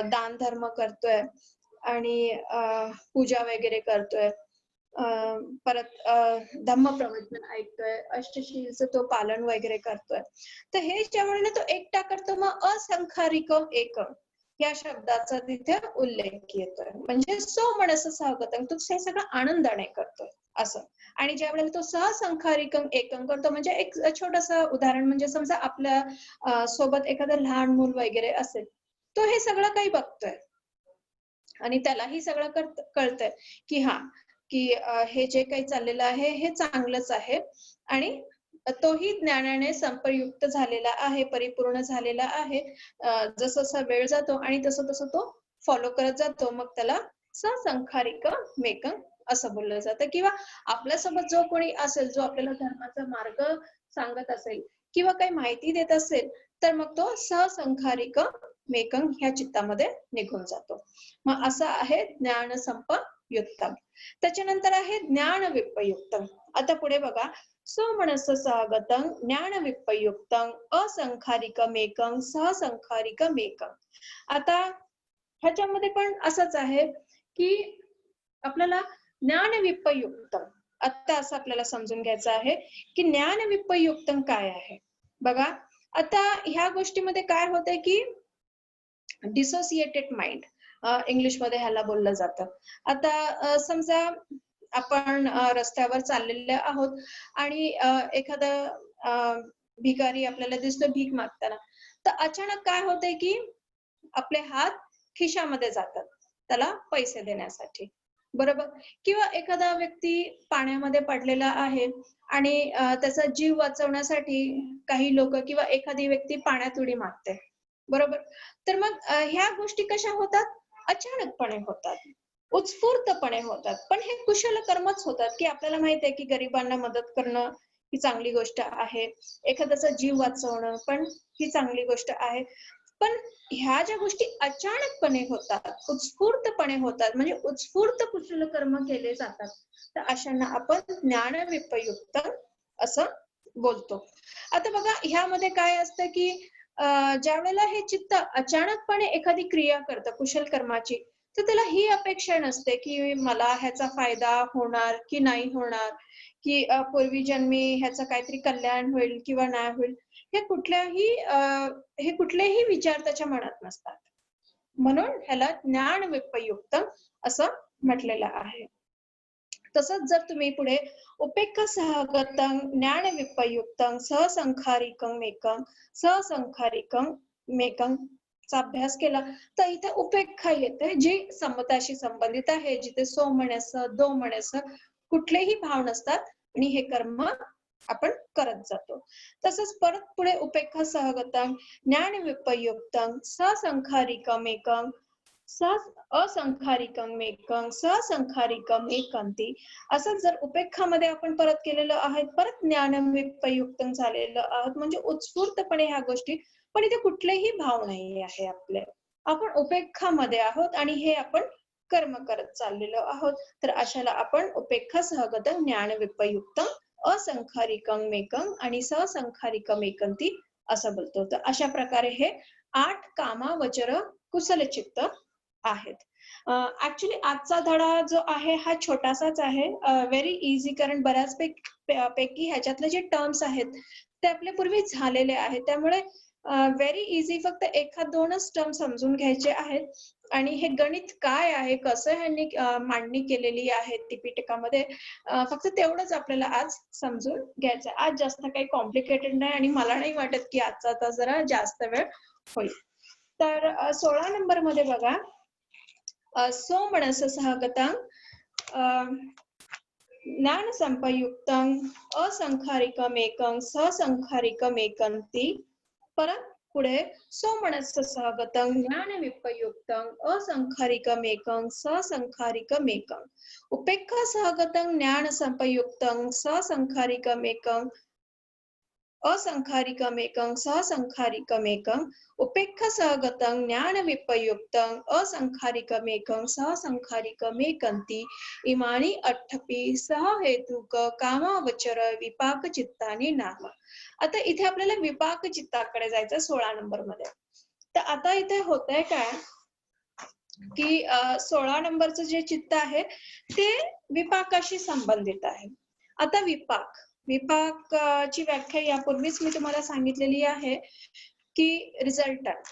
दान धर्म करतोय आणि पूजा वगैरे करतोय. परत धम्मप्रवचन ऐकतोय, अष्टशीलचं तो पालन वगैरे करतोय. तर हे ज्यावेळेला तो एकटा करतो, मग असंखारिक एक या शब्दाचा तिथे उल्लेख येतोय. म्हणजे सो मनस सहगतम, तो हे सगळं आनंदाने करतोय असं. आणि ज्या वेळेला तो सहसंखारिकम एकम करतो, म्हणजे एक छोटस उदाहरण म्हणजे समजा आपल्या सोबत एखादं लहान मूल वगैरे असेल, तो हे सगळं काही बघतोय आणि त्यालाही सगळं कळतंय की हा की हे जे काही चाललेलं आहे हे चांगलंच आहे आणि तोही ज्ञानाने संप्रयुक्त झालेला आहे, परिपूर्ण झालेला आहे. जसं जसा वेळ जातो आणि तसं तसं तो फॉलो करत जातो, मग त्याला ससंखारिक मेकम असं बोललं जातं. किंवा आपल्यासोबत जो कोणी असेल, जो आपल्याला धर्माचा मार्ग सांगत असेल किंवा काही माहिती देत असेल, तर मग तो सहसंखारिक मेकम ह्या चित्तामध्ये निघून जातो. मग असं आहे ज्ञान संपयुक्तम. त्याच्यानंतर आहे ज्ञान विपयुक्तम. आता पुढे बघा, सोमनस स्वागतम ज्ञान विपयुक्तम असंखारिकमेकं सहसंखारिकमेकं. आता ह्याच्यामध्ये पण असंच आहे की आपल्याला ज्ञान विपयुक्तम, आता असं आपल्याला समजून घ्यायचं आहे की ज्ञान विपयुक्तम काय आहे. बघा, आता ह्या गोष्टीमध्ये काय होतंय की डिसोसिएटेड माइंड इंग्लिशमध्ये ह्याला बोललं जातं. आता समजा आपण रस्त्यावर चाललेले आहोत आणि एखादा भिकारी आपल्याला दिसतो भीक मागताना, तर अचानक काय होतंय की आपले हात खिशामध्ये जातात त्याला पैसे देण्यासाठी. बरोबर? किंवा एखादा व्यक्ती पाण्यामध्ये पडलेला आहे आणि त्याचा जीव वाचवण्यासाठी काही लोक किंवा एखादी व्यक्ती पाण्यात उडी मारते. बरोबर? तर मग ह्या गोष्टी कशा होतात? अचानकपणे होतात. उत्स्फूर्तपणे होतात. पण हे कुशल कर्मच होतात, की आपल्याला माहित आहे की गरिबांना मदत करणं ही चांगली गोष्ट आहे. एखाद्याचा जीव वाचवणं पण ही चांगली गोष्ट आहे. पण ह्या ज्या गोष्टी अचानकपणे होतात, उत्स्फूर्तपणे होतात, म्हणजे उत्स्फूर्त कुशल कर्म केले जातात, तर अशांना आपण ज्ञान विपयुक्त असं बोलतो. आता बघा, ह्यामध्ये काय असतं की ज्या वेळेला हे चित्त अचानकपणे एखादी क्रिया करतं कुशल कर्माची, तर त्याला ही अपेक्षा नसते की मला ह्याचा फायदा होणार की नाही होणार, की पूर्वी जन्मी ह्याचं काहीतरी कल्याण होईल किंवा नाही होईल. हे कुठलेही विचार त्याच्या मनात नसतात. म्हणून ह्याला ज्ञान विपयुक्त असं म्हटलेलं आहे. तसंच जर तुम्ही पुढे उपेक्षा सहगतं ज्ञान विपयुक्तं सहसंखारिकं मेकं सहसंखारिकं मेकं चा अभ्यास केला, तर इथे उपेक्षा येते, जी समताशी संबंधित आहे, जिथे सोमनस दोमनस कुठलेही भाव नसतात आणि हे कर्म आपण करत जातो. तसंच परत पुढे उपेक्षा सहगतं ज्ञान विपयुक्तं ससंखारिकमेकं असंखारिकमेकं सहसंखारिकमेकंती. असं जर उपेक्षामध्ये आपण परत केलेलं आहे, परत ज्ञान विपयुक्त झालेलं आहोत, म्हणजे उत्स्फूर्तपणे ह्या गोष्टी, पण इथे कुठलेही भाव नाही आहे आपले. आपण उपेक्षामध्ये आहोत आणि हे आपण कर्म करत चाललेलो आहोत. तर अशाला आपण उपेक्षा सहगत ज्ञान विपयुक्त असंखारिकं मेकं आणि सहसंखारिकं मेकंती असं बोलतो. तर अशा प्रकारे हे 8 कामा वचर कुशल चित्त आहेत. ऍक्च्युली आजचा धडा जो आहे हा छोटासाच आहे, व्हेरी इझी, कारण बऱ्याच पैकी ह्याच्यातले जे टर्म्स आहेत ते आपल्या पूर्वी झालेले आहेत. त्यामुळे व्हेरी इझी, फक्त एखाद दोनच टर्म समजून घ्यायचे आहेत. आणि हे गणित काय आहे, कसं ह्यांनी मांडणी केलेली आहे त्रिपिटकामध्ये, फक्त तेवढंच आपल्याला आज समजून घ्यायचं. आज जास्त काही कॉम्प्लिकेटेड नाही आणि मला नाही वाटत की आजचा तास जरा जास्त वेळ होईल. तर 16 नंबर मध्ये बघा, सोमनस सहगतं ज्ञानसंपयुक्तं असंखारिकमेकं ससंखारिकमेकंति. परत पुढे, सोमनस्य सहगतं ज्ञानविपयुक्तं असंखारिकमेकं ससंखारिकमेकं. उपेक्षा सहगतं ज्ञानसंपयुक्तं ससंखारिकमेकं असंखारिकमेकं सहसंखारिकमेकं. उपेक्षा सहगतं ज्ञानविपयुक्तं असंखारिकमेकं सहसंखारिकमेकंति. इमानि अट्ठपि सह हेतुक कामावचर विपाक चित्तानि नाम. आता इथे आपल्याला विपाक चित्ताकडे जायचं 16 नंबर मध्ये. तर आता इथे होतंय काय की 16 नंबरचं जे चित्त आहे ते विपाकाशी संबंधित आहे. आता विपाकची व्याख्या यापूर्वीच मी तुम्हाला सांगितलेली आहे की रिझल्टंट,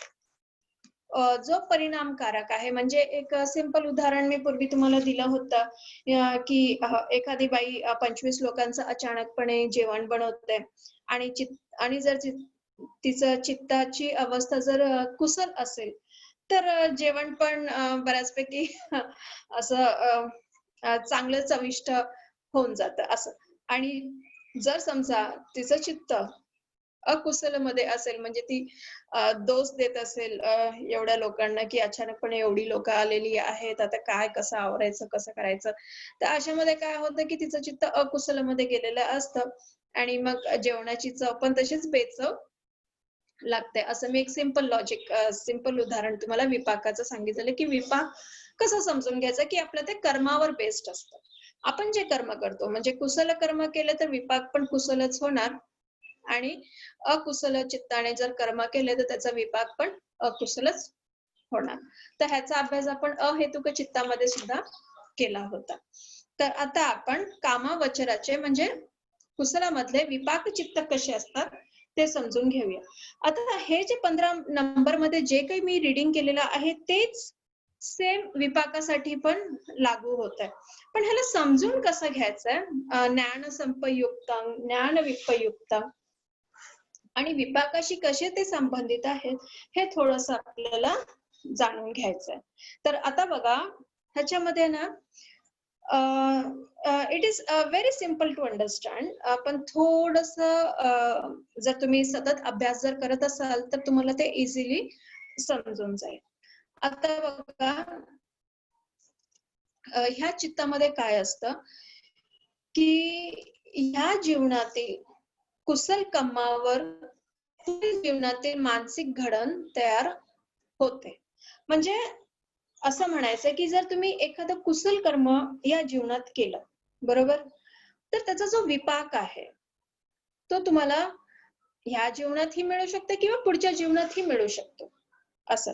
जो परिणामकारक आहे. म्हणजे एक सिंपल उदाहरण मी पूर्वी तुम्हाला दिलं होतं की एखादी बाई 25 लोकांचं अचानकपणे जेवण बनवते आणि जर तिचं चित्ताची अवस्था जर कुशल असेल तर जेवण पण बऱ्याचपैकी असं चांगलं चविष्ट होऊन जातं असं. आणि जर समजा तिचं चित्त अकुशलमध्ये असेल, म्हणजे ती दोष देत असेल एवढ्या लोकांना की अचानकपणे एवढी लोक आलेली आहेत, आता काय, कसं आवरायचं, कसं करायचं, तर अशामध्ये काय होतं की तिचं चित्त अकुशलमध्ये गेलेलं असतं आणि मग जेवणाची चव पण तशीच बेचव लागते. असं मी एक सिंपल उदाहरण तुम्हाला विपाकाचं सांगितलेलं की विपाक कसं समजून घ्यायचं की आपलं ते कर्मावर बेस्ड असतं. आपण जे कर्म करतो, म्हणजे कुशल कर्म केले तर विपाक पण कुशलच होणार आणि अकुशल चित्ताने जर कर्म केले तर त्याचा विपाक पण अकुशलच होणार. तर ह्याचा अभ्यास आपण अहेतुक चित्तामध्ये सुद्धा केला होता. तर आता आपण कामावचराचे म्हणजे कुशलामधले विपाक चित्त कसे असतात ते समजून घेऊया. आता हे जे 15 नंबर मध्ये जे काही मी रीडिंग केलेलं आहे तेच सेम विपाकासाठी पण लागू होत आहे. पण ह्याला समजून कसं घ्यायचंय, ज्ञान संपयुक्त, ज्ञान विपयुक्त आणि विपाकाशी कसे ते संबंधित आहेत हे थोडंसं आपल्याला जाणून घ्यायचंय. तर आता बघा ह्याच्यामध्ये ना it is very simple to understand. पण थोडंसं जर तुम्ही सतत अभ्यास जर करत असाल तर तुम्हाला ते इझिली समजून जाईल. आता बघा ह्या चित्तामध्ये काय असतं की ह्या जीवनातील कुशल कामावर जीवनातील मानसिक घडण तयार होते. म्हणजे असं म्हणायचं की जर तुम्ही एखादं कुशल कर्म या जीवनात केलं, बरोबर, तर त्याचा जो विपाक आहे तो तुम्हाला ह्या जीवनातही मिळू शकतो किंवा पुढच्या जीवनातही मिळू शकतो. असं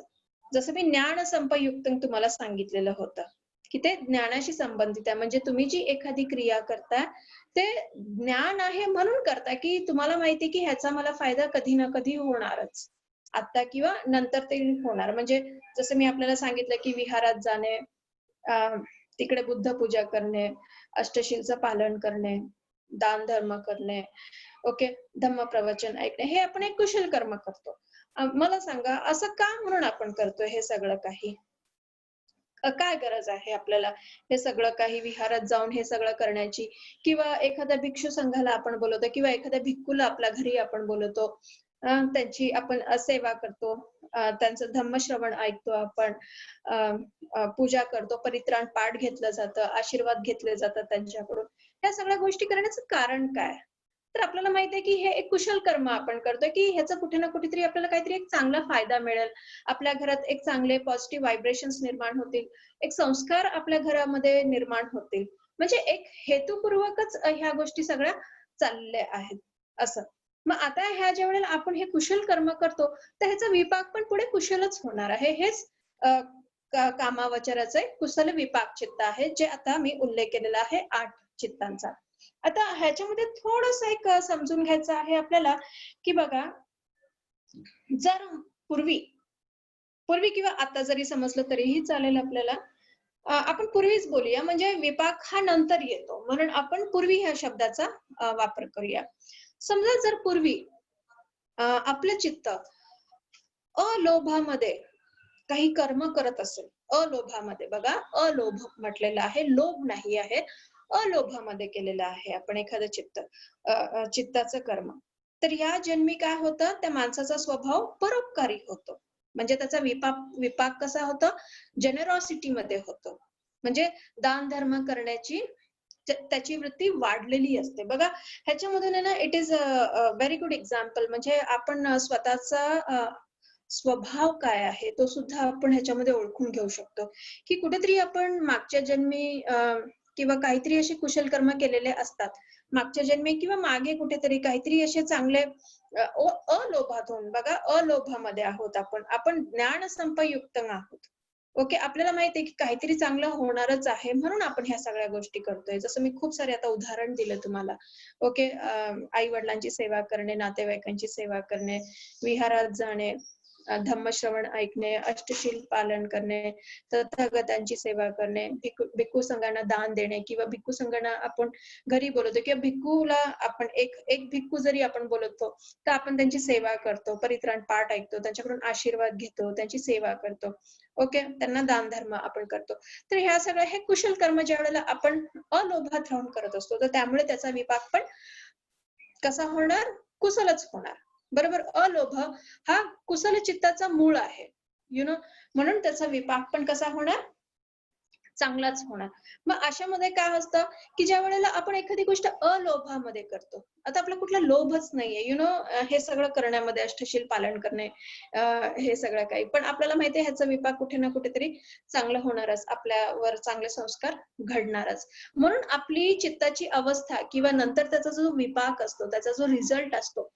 जसं मी ज्ञान संपयुक्त तुम्हाला सांगितलेलं होतं की ते ज्ञानाशी संबंधित आहे. म्हणजे तुम्ही जी एखादी क्रिया करताय ते ज्ञान आहे म्हणून करताय की तुम्हाला माहिती की ह्याचा मला फायदा कधी ना कधी होणारच, आता किंवा नंतर ते होणार. म्हणजे जसं मी आपल्याला सांगितलं की विहारात जाणे, तिकडे बुद्ध पूजा करणे, अष्टशीलचं पालन करणे, दान धर्म करणे, ओके, धम्म प्रवचन ऐकणे, हे आपण एक कुशल कर्म करतो. मला सांगा असं का म्हणून आपण करतोय हे सगळं काही? काय गरज आहे आपल्याला हे सगळं काही विहारात जाऊन हे सगळं करण्याची, किंवा एखाद्या भिक्षू संघाला आपण बोलवतो किंवा एखाद्या भिक्खूला आपल्या घरी आपण बोलवतो, त्यांची आपण सेवा करतो, त्यांचं धम्मश्रवण ऐकतो आपण, पूजा करतो, परित्राण पाठ घेतलं जातं, आशीर्वाद घेतले जातात त्यांच्याकडून. ह्या सगळ्या गोष्टी करण्याचं कारण काय? तर आपल्याला माहिती आहे की हे एक कुशल कर्म आपण करतोय की ह्याचा कुठे ना कुठेतरी आपल्याला काहीतरी एक चांगला फायदा मिळेल, आपल्या घरात एक चांगले पॉझिटिव्ह व्हायब्रेशन्स निर्माण होतील, एक संस्कार आपल्या घरामध्ये निर्माण होतील. म्हणजे एक हेतुपूर्वकच ह्या गोष्टी सगळ्या चालल्या आहेत असं. मग आता ह्या ज्या वेळेला आपण हे कुशल कर्म करतो तर ह्याचा विपाक पण पुढे कुशलच होणार आहे. हेच कामावचराचे कुशल विपाक चित्त आहे, जे आता मी उल्लेख केलेला आहे 8 चित्तांचा. आता ह्याच्यामध्ये थोडंसं एक समजून घ्यायचं आहे आपल्याला, की बघा जर पूर्वी पूर्वी किंवा आता जरी समजलं तरीही चालेल आपल्याला. आपण पूर्वीच बोलूया, म्हणजे विपाक हा नंतर येतो, म्हणून आपण पूर्वी ह्या शब्दाचा वापर करूया. समजा जर पूर्वी आपलं चित्त अलोभामध्ये काही कर्म करत असेल, अलोभामध्ये बघा, अलोभ म्हटलेलं आहे, लोभ नाही आहे, अलोभामध्ये केलेलं आहे आपण एखादं चित्ताचं कर्म. तर या जन्मी काय होतं, त्या माणसाचा स्वभाव परोपकारी होतो. म्हणजे त्याचा विपाक कसा होतो, जेनरॉसिटी मध्ये होतो. म्हणजे दान धर्म करण्याची त्याची वृत्ती वाढलेली असते. बघा ह्याच्यामधून आहे ना, it is a very good example. म्हणजे आपण स्वतःचा स्वभाव काय आहे तो सुद्धा आपण ह्याच्यामध्ये ओळखून घेऊ शकतो, की कुठेतरी आपण मागच्या जन्मी किंवा काहीतरी असे कुशल कर्म केलेले असतात मागच्या जन्मी, किंवा मागे कुठेतरी काहीतरी असे चांगले अलोभातून बघा, अलोभामध्ये आहोत आपण, आपण ज्ञान संपयुक्त आहोत. ओके, आपल्याला माहिती आहे की काहीतरी चांगलं होणारच आहे, म्हणून आपण ह्या सगळ्या गोष्टी करतोय. जसं मी खूप सारे आता उदाहरण दिलं तुम्हाला. ओके, आई वडिलांची सेवा करणे, नातेवाईकांची सेवा करणे, विहारात जाणे, धम्मश्रवण ऐकणे, अष्टशील पालन करणे, तथागतांची सेवा करणे, भिक्खू संघांना दान देणे, किंवा भिक्खू संघांना आपण घरी बोलवतो, किंवा भिक्खूला आपण एक भिक्खू जरी आपण बोलवतो तर आपण त्यांची सेवा करतो, परित्राण पाठ ऐकतो, त्यांच्याकडून आशीर्वाद घेतो, त्यांची सेवा करतो. ओके, त्यांना दान धर्म आपण करतो. तर ह्या सगळ्या हे कुशल कर्म ज्या वेळेला आपण अलोभात राहून करत असतो, तर त्यामुळे त्याचा विपाक पण कसा होणार, कुशलच होणार. बरोबर, अलोभ हा कुशल चित्ताचा मूळ आहे, म्हणून त्याचा विपाक पण कसा होणार, चांगलाच होणार. मग अशामध्ये काय असतं, की ज्या वेळेला आपण एखादी गोष्ट अलोभामध्ये करतो, आता आपला कुठला लोभच नाहीये, हे सगळं करण्यामध्ये, अष्टशील पालन करणे, हे सगळं काही, पण आपल्याला माहितीये ह्याचा विपाक कुठे ना कुठेतरी चांगलं होणारच, आपल्यावर चांगले संस्कार घडणारच. म्हणून आपली चित्ताची अवस्था किंवा नंतर त्याचा जो विपाक असतो, त्याचा जो रिझल्ट असतो,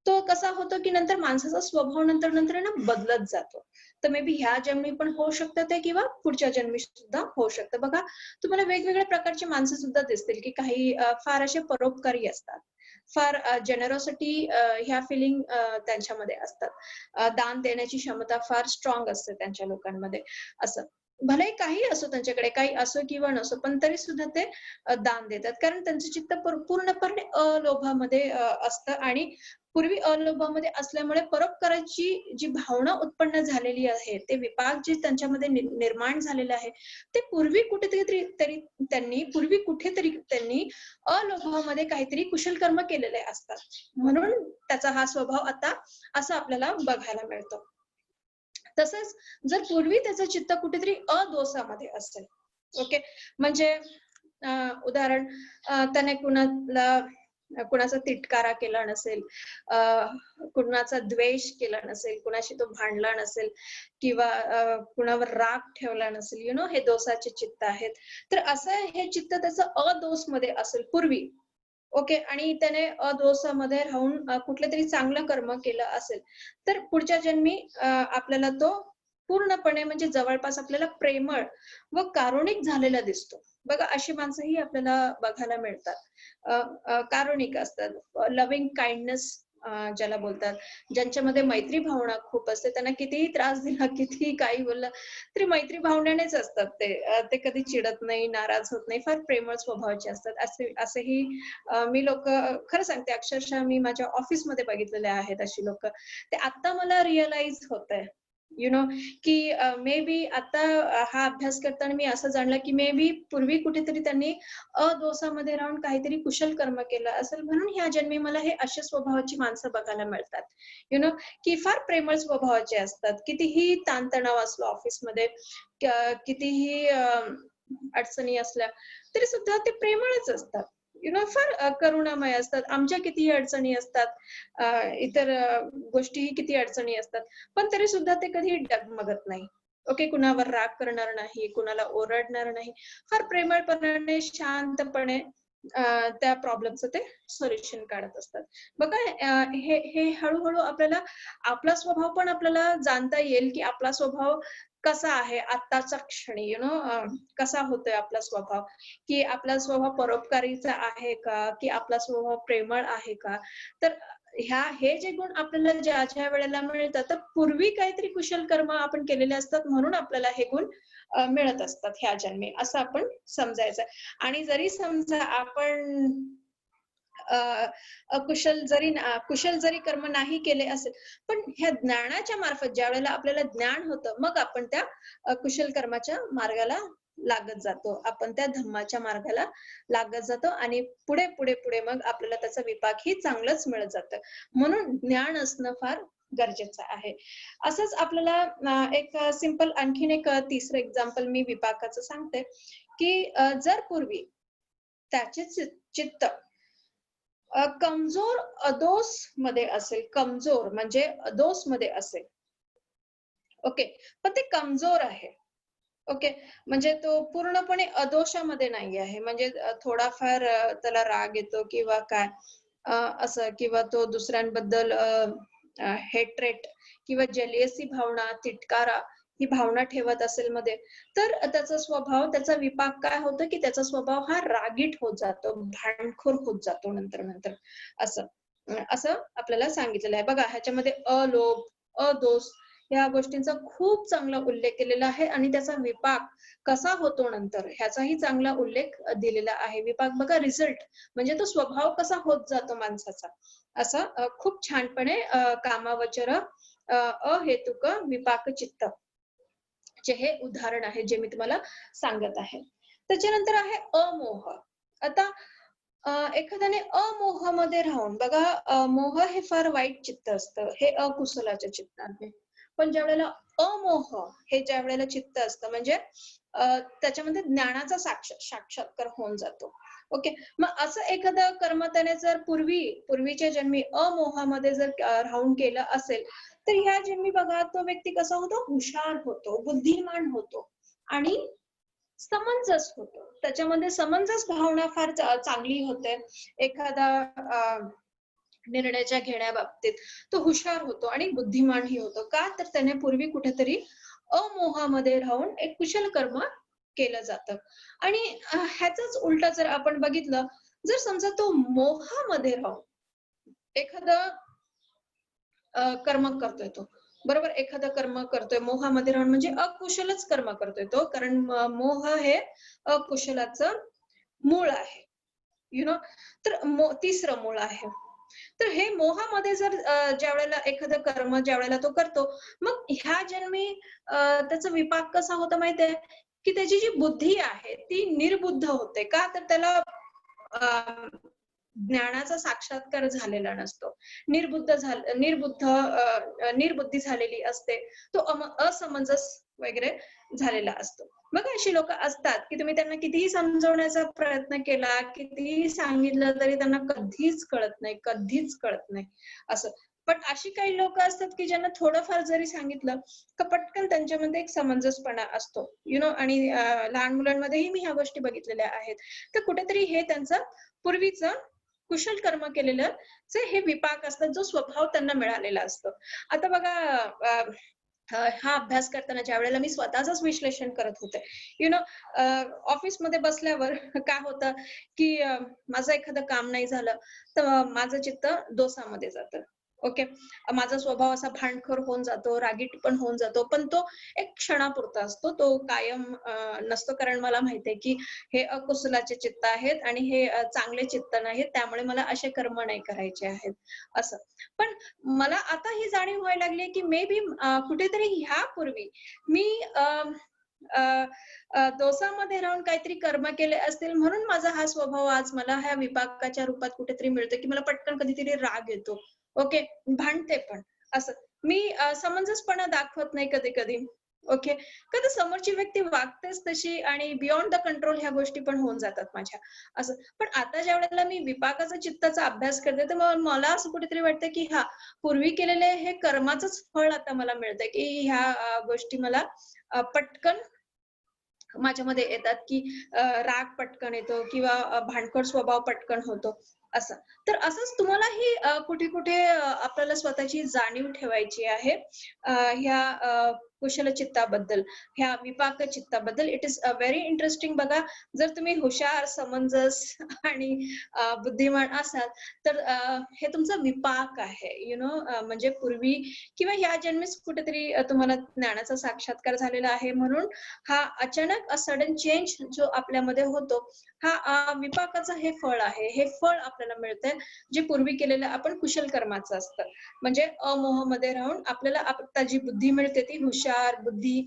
तो कसा होतो, की नंतर माणसाचा स्वभाव नंतर नंतर ना बदलत जातो. तर मे बी ह्या जन्मी पण होऊ शकतं ते, किंवा पुढच्या जन्मी सुद्धा होऊ शकतं. बघा तुम्हाला वेगवेगळ्या प्रकारची माणसं सुद्धा दिसतील, की काही फार असे परोपकारी असतात, फार जेनरॉसिटी ह्या फिलिंग त्यांच्यामध्ये असतात, दान देण्याची क्षमता फार स्ट्रॉंग असते त्यांच्या लोकांमध्ये. असं भलेही काही असो, त्यांच्याकडे काही असो किंवा नसो, पण तरी सुद्धा ते दान देतात, कारण त्यांचं चित्त पूर्णपणे अलोभामध्ये असतं. आणि पूर्वी अलोभामध्ये असल्यामुळे परोपकाराची जी भावना उत्पन्न झालेली आहे, ते विपाक जे त्यांच्यामध्ये निर्माण झालेलं आहे, ते पूर्वी कुठेतरी त्यांनी अलोभामध्ये काहीतरी कुशल कर्म केलेले असतात, म्हणून त्याचा हा स्वभाव आता असं आपल्याला बघायला मिळतो. तसंच जर पूर्वी त्याचं चित्त कुठेतरी अदोषामध्ये असेल, ओके, म्हणजे उदाहरण, त्याने कुणाचा तिटकारा केला नसेल, कुणाचा द्वेष केला नसेल, कुणाशी तो भांडला नसेल, किंवा कुणावर राग ठेवला नसेल, हे दोषाचे चित्त आहेत. तर असं हे चित्त त्याचं अदोषमध्ये असेल पूर्वी, ओके, आणि त्याने अदोषामध्ये राहून कुठलं तरी चांगलं कर्म केलं असेल, तर पुढच्या जन्मी आपल्याला तो पूर्णपणे, म्हणजे जवळपास आपल्याला प्रेमळ व कारुणिक झालेला दिसतो. बघा अशी माणसंही आपल्याला बघायला मिळतात, कारुणिक असतात, लव्हिंग काइंडनेस ज्याला बोलतात, ज्यांच्यामध्ये मैत्री भावना खूप असते, त्यांना कितीही त्रास दिला, कितीही काही बोललं तरी मैत्री भावनेनेच असतात ते कधी चिडत नाही, नाराज होत नाही, फार प्रेमळ स्वभावाचे असतात. असेही मी लोक, खरं सांगते, अक्षरशः मी माझ्या ऑफिसमध्ये बघितलेले आहेत अशी लोक. ते आता मला रिअलाइज होतंय, की मे बी आता हा अभ्यास करताना मी असं जाणलं, की मे बी पूर्वी कुठेतरी त्यांनी अदोषामध्ये राहून काहीतरी कुशल कर्म केलं असेल, म्हणून ह्या जन्मी मला हे अशा स्वभावाची माणसं बघायला मिळतात, की फार प्रेमळ स्वभावाचे असतात. कितीही ताणतणाव असलो ऑफिसमध्ये, कितीही अडचणी असल्या तरी सुद्धा ते प्रेमळच असतात, फार करुणामय असतात. आमच्या कितीही अडचणी असतात, इतर गोष्टीही किती अडचणी असतात, पण तरी सुद्धा ते कधी डगमगत नाही. ओके, कुणावर राग करणार नाही, कुणाला ओरडणार नाही, फार प्रेमळपणाने, शांतपणे त्या प्रॉब्लेमचं ते सोल्युशन काढत असतात. बघा हे हे हळू-हळू आपल्याला आपला स्वभाव पण आपल्याला जाणता येईल, की आपला स्वभाव कसा आहे आत्ताच्या क्षणी कसा होतोय आपला स्वभाव, की आपला स्वभाव परोपकारीचा आहे का? की आपला स्वभाव प्रेमळ आहे का? तर हे जे गुण आपल्याला ज्या वेळेला मिळतात, तर पूर्वी काहीतरी कुशल कर्म आपण केलेले असतात म्हणून आपल्याला हे गुण मिळत असतात ह्या जन्मी, असं आपण समजायचं. आणि जरी समजा आपण अ, कुशल जरी कर्म नाही केले असेल, पण ह्या ज्ञानाच्या मार्फत ज्यावेळेला आपल्याला ज्ञान होतं, मग आपण त्या कुशल कर्माच्या मार्गाला लागत जातो. आपण त्या धम्माच्या मार्गाला लागत जातो आणि पुढे मग आपल्याला त्याचा विपाकही चांगलंच मिळत जातं. म्हणून ज्ञान असणं फार गरजेचं आहे. असंच आपल्याला एक सिंपल आणखीन एक तिसरं एक्झाम्पल मी विपाकाचं सांगते, की जर पूर्वी त्याचे चित्त कमजोर अधोस मध्ये असेल, कमजोर म्हणजे अधोस मध्ये असेल. ओके. पण ते कमजोर आहे. ओके. म्हणजे तो पूर्णपणे अदोषामध्ये नाही आहे. म्हणजे थोडाफार त्याला राग येतो किंवा काय अ, असं किंवा तो दुसऱ्यांबद्दल हेट्रेट किंवा जेलियसी भावना, तिटकारा ही भावना ठेवत असेल मध्ये, तर त्याचा स्वभाव, त्याचा विपाक काय होतं, की त्याचा स्वभाव हा रागीट होत जातो, भांडखोर होत जातो नंतर असं. असं आपल्याला सांगितलेलं आहे. बघा ह्याच्यामध्ये अलोभ, अदोष या गोष्टींचा खूप चांगला उल्लेख केलेला आहे आणि त्याचा विपाक कसा होतो नंतर ह्याचाही चांगला उल्लेख दिलेला आहे. विपाक बघा रिझल्ट म्हणजे तो स्वभाव कसा होत जातो माणसाचा. असं खूप छानपणे कामावचर अहेतुक विपाक चित्त चे हे उदाहरण आहे जे मी तुम्हाला सांगत आहे. त्याच्यानंतर आहे अमोह. आता एखाद्याने अमोहामध्ये राहून बघा मोह हे फार वाईट चित्त असतं. हे अकुशलाचे चित्त आहे. पण ज्यावेळेला अमोह हे ज्यावेळेला चित्त असतं म्हणजे त्याच्यामध्ये ज्ञानाचा साक्षात्कार होऊन जातो. ओके. मग असं एखादं कर्म त्याने जर पूर्वीच्या जन्मी अमोहामध्ये जर राहून केलं असेल, तर ह्या जन्मी बघा तो व्यक्ती कसा होतो? हुशार होतो, बुद्धिमान होतो आणि समंजस होतो. त्याच्यामध्ये समंजस भावना फार चांगली होते. एखादा निर्णयाच्या घेण्याबाबतीत तो हुशार होतो आणि बुद्धिमानही होतो. का? तर त्याने पूर्वी कुठेतरी अमोहामध्ये राहून एक कुशल कर्म केलं जातं. आणि ह्याचंच उलटं जर आपण बघितलं, जर समजा तो मोहामध्ये राहून एखादं कर्म करतोय तो. बरोबर? एखादं कर्म करतोय मोहामध्ये राहून म्हणजे अकुशलच कर्म करतोय तो. कारण मोह हे अकुशलाचं मूळ आहे. यू नो तर तिसरं मूळ आहे. तर हे मोहामध्ये जर ज्यावेळेला एखादं कर्म ज्यावेळेला तो करतो, मग ह्या जन्मी त्याचा विपाक कसा होतो माहितीये? की त्याची जी बुद्धी आहे ती निर्बुद्ध होते. का? तर त्याला ज्ञानाचा साक्षात्कार झालेला नसतो. निर्बुद्धी झालेली असते. तो असमंजस वगैरे झालेला असतो. बघा अशी लोकं असतात, की तुम्ही त्यांना कितीही समजवण्याचा प्रयत्न केला, कितीही सांगितलं तरी त्यांना कधीच कळत नाही असं. पण अशी काही लोकं असतात, की ज्यांना थोडंफार जरी सांगितलं, तर पटकन त्यांच्यामध्ये एक समंजसपणा असतो. आणि लहान मुलांमध्येही मी ह्या गोष्टी बघितलेल्या आहेत. तर कुठेतरी हे त्यांचं पूर्वीचं कुशल कर्म केलेलं चे हे विपाक असतात, जो स्वभाव त्यांना मिळालेला असतो. आता बघा हा अभ्यास करताना ज्यावेळेला मी स्वतःचंच विश्लेषण करत होते. यू नो ऑफिसमध्ये बसल्यावर काय होतं, की माझं एखादं काम नाही झालं, तर माझं चित्त डोसामध्ये जातं. ओके. माझा स्वभाव असा भांडखोर होऊन जातो, रागीट पण होऊन जातो. पण तो एक क्षणापुरता असतो. तो कायम नसतो. कारण मला माहिती आहे, की हे अकुशलाचे चित्त आहेत आणि हे चांगले चित्त नाहीत. त्यामुळे मला असे कर्म नाही करायचे आहेत, असं. पण मला आता ही जाणीव व्हायला लागली आहे, की मे बी कुठेतरी ह्यापूर्वी मी अ, अ, दोसामध्ये राहून काहीतरी कर्म केले असतील म्हणून माझा हा स्वभाव आज मला ह्या विपाकाच्या रूपात कुठेतरी मिळतो, की मला पटकन कधीतरी राग येतो. ओके. भांडते पण असं. मी समंजसपणा दाखवत नाही कधी-कधी. ओके. का तर समोरची व्यक्ती वागतेच तशी आणि बियॉन्ड द कंट्रोल ह्या गोष्टी पण होऊन जातात माझ्या, असं. पण आता ज्यावेळेला मी विपाकाचा चित्ताचा अभ्यास करते, तर मग मला असं कुठेतरी वाटतं, की हां, पूर्वी केलेले हे कर्माचंच फळ आता मला मिळतंय, की ह्या गोष्टी मला पटकन माझ्यामध्ये येतात, की राग पटकन येतो किंवा भांडखोर स्वभाव पटकन होतो. असं. तर असंच तुम्हालाही कुठे कुठे आपल्याला स्वतःची जाणीव ठेवायची आहे ह्या कुशल चित्ताबद्दल, ह्या विपाक चित्ताबद्दल. It is very interesting. बघा, जर तुम्ही हुशार, समंजस आणि बुद्धिमान असाल, तर हे तुमचं विपाक आहे. म्हणजे पूर्वी किंवा ह्या जन्मीच कुठेतरी तुम्हाला ज्ञानाचा साक्षात्कार झालेला आहे, म्हणून हा अचानक सडन चेंज जो आपल्यामध्ये होतो, हा विपाकाचं हे फळ आहे. हे फळ आपल्याला मिळतंय, जे पूर्वी केलेलं आपण कुशल कर्माचं असतं. म्हणजे अमोहमध्ये राहून आपल्याला आता जी बुद्धी मिळते ती हुशार बुद्धी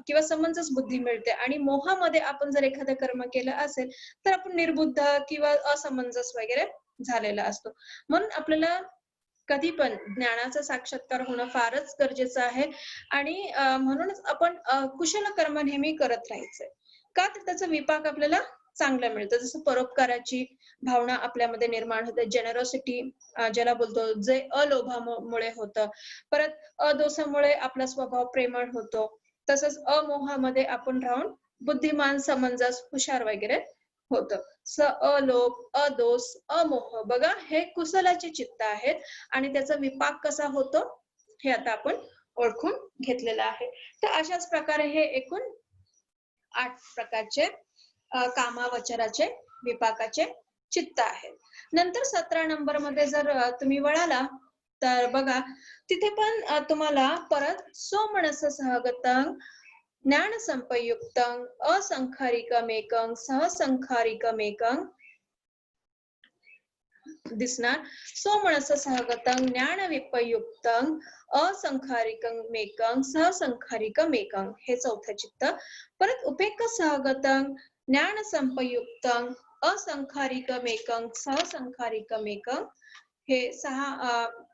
किंवा समंजस बुद्धी मिळते, आणि मोहामध्ये आपण जर एखादं कर्म केलं असेल, तर आपण निर्बुद्ध किंवा असमंजस वगैरे झालेला असतो. म्हणून आपल्याला कधी पण ज्ञानाचा साक्षात्कार होणं फारच गरजेचं आहे, आणि म्हणूनच आपण कुशल कर्म नेहमी करत राहायचंय. का? तर त्याचा विपाक आपल्याला चांगलं मिळतं. जसं परोपकाराची भावना आपल्यामध्ये निर्माण होते, जेनरॉसिटी ज्याला बोलतो, जे अलोभामुळे होतं. परत अदोषामुळे आपला स्वभाव प्रेमळ होतो. तसंच अमोहामध्ये आपण राहून बुद्धिमान, समंजस, हुशार वगैरे होतं. अलोभ, अदोष, अमोह, बघा हे कुशलाचे चित्त आहेत, आणि त्याचा विपाक कसा होतो हे आता आपण ओळखून घेतलेलं आहे. तर अशाच प्रकारे हे एकूण 8 प्रकारचे कामावचराचे विपाकाचे चित्त आहेत. नंतर 17 नंबर मध्ये जर तुम्ही वळाला, तर बघा तिथे पण तुम्हाला परत सोमनस सहगतं ज्ञान संपयुक्तं असंखारिकमेकं सहसंखारिकमेकं दिसणार. सोमनस सहगतं ज्ञान विपयुक्तं असंखारिकमेकं सहसंखारिकमेकं, हे चौथं चित्त. परत उपेक सहगतं ज्ञान संपयुक्तं असंखारिकमेकं सहसंखारिकमेकं, हे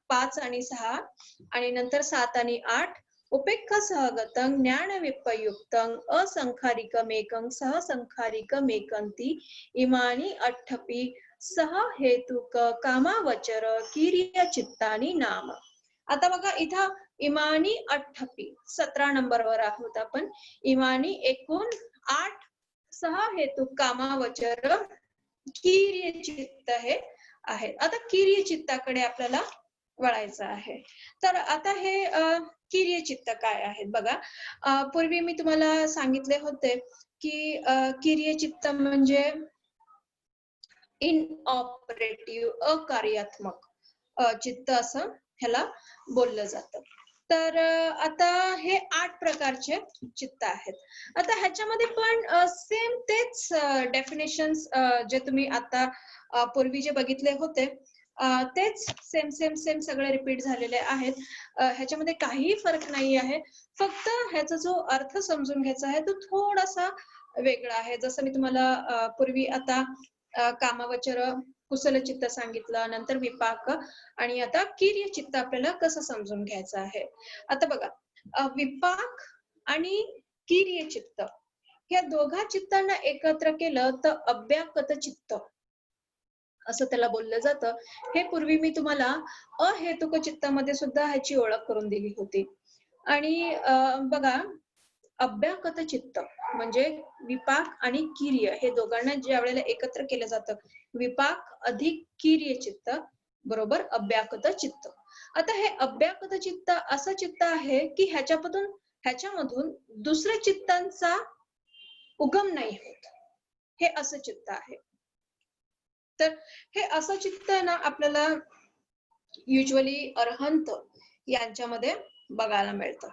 5 आणि 6, आणि नंतर 7 आणि 8. उपेक्ख सहगतं ज्ञान विपयुक्तं असंखारिकमेकं सहसंखारिकमेकंती इमानी अठ्ठपी सह हेतुक कामावचर किरिय चित्तानी नाम. आता बघा इथं इमानी अठ्ठपी 17 नंबरवर आहोत आपण. इमानी एकूण 8 सह हेतुक कामावचर किरिय चित्त हे आहेत. आता किरिय चित्ताकडे आपल्याला वळायचं आहे. तर आता हे किरिय चित्त काय आहेत बघा. पूर्वी मी तुम्हाला सांगितले होते की किरिय चित्त म्हणजे इनऑपरेटिव्ह, अकार्यात्मक चित्त असं ह्याला बोललं जातं. तर आता हे 8 प्रकारचे चित्त आहेत. आता ह्याच्यामध्ये पण सेम तेच डेफिनेशन्स जे तुम्ही आता पूर्वी जे बघितले होते, तेच सेम सेम सेम सगळे रिपीट झालेले आहेत. ह्याच्यामध्ये काहीही फरक नाही आहे. फक्त ह्याचा जो अर्थ समजून घ्यायचा आहे तो थोडासा वेगळा आहे. जसं मी तुम्हाला पूर्वी आता कामावचर कुशल चित्त सांगितलं, नंतर विपाक, आणि आता किरिय चित्त आपल्याला कसं समजून घ्यायचं आहे. आता बघा, विपाक आणि किरिय चित्त या दोघा चित्तांना एकत्र केलं तर अव्याकृत चित्त असं त्याला बोललं जातं. हे पूर्वी मी तुम्हाला अहेतुक चित्तामध्ये सुद्धा ह्याची ओळख करून दिली होती. आणि बघा, अव्याकृत चित्त म्हणजे विपाक आणि किरिय हे दोघांना ज्या वेळेला एकत्र केलं जातं, विपाक अधिक किरिय चित्त बरोबर अव्याकृत चित्त. आता हे अव्याकृत चित्त असं चित्त आहे की ह्याच्यामधून दुसऱ्या चित्तांचा उगम नाही होत. हे असं चित्त आहे. तर हे असं चित्त ना आपल्याला युजली अरहंत यांच्यामध्ये बघायला मिळतं.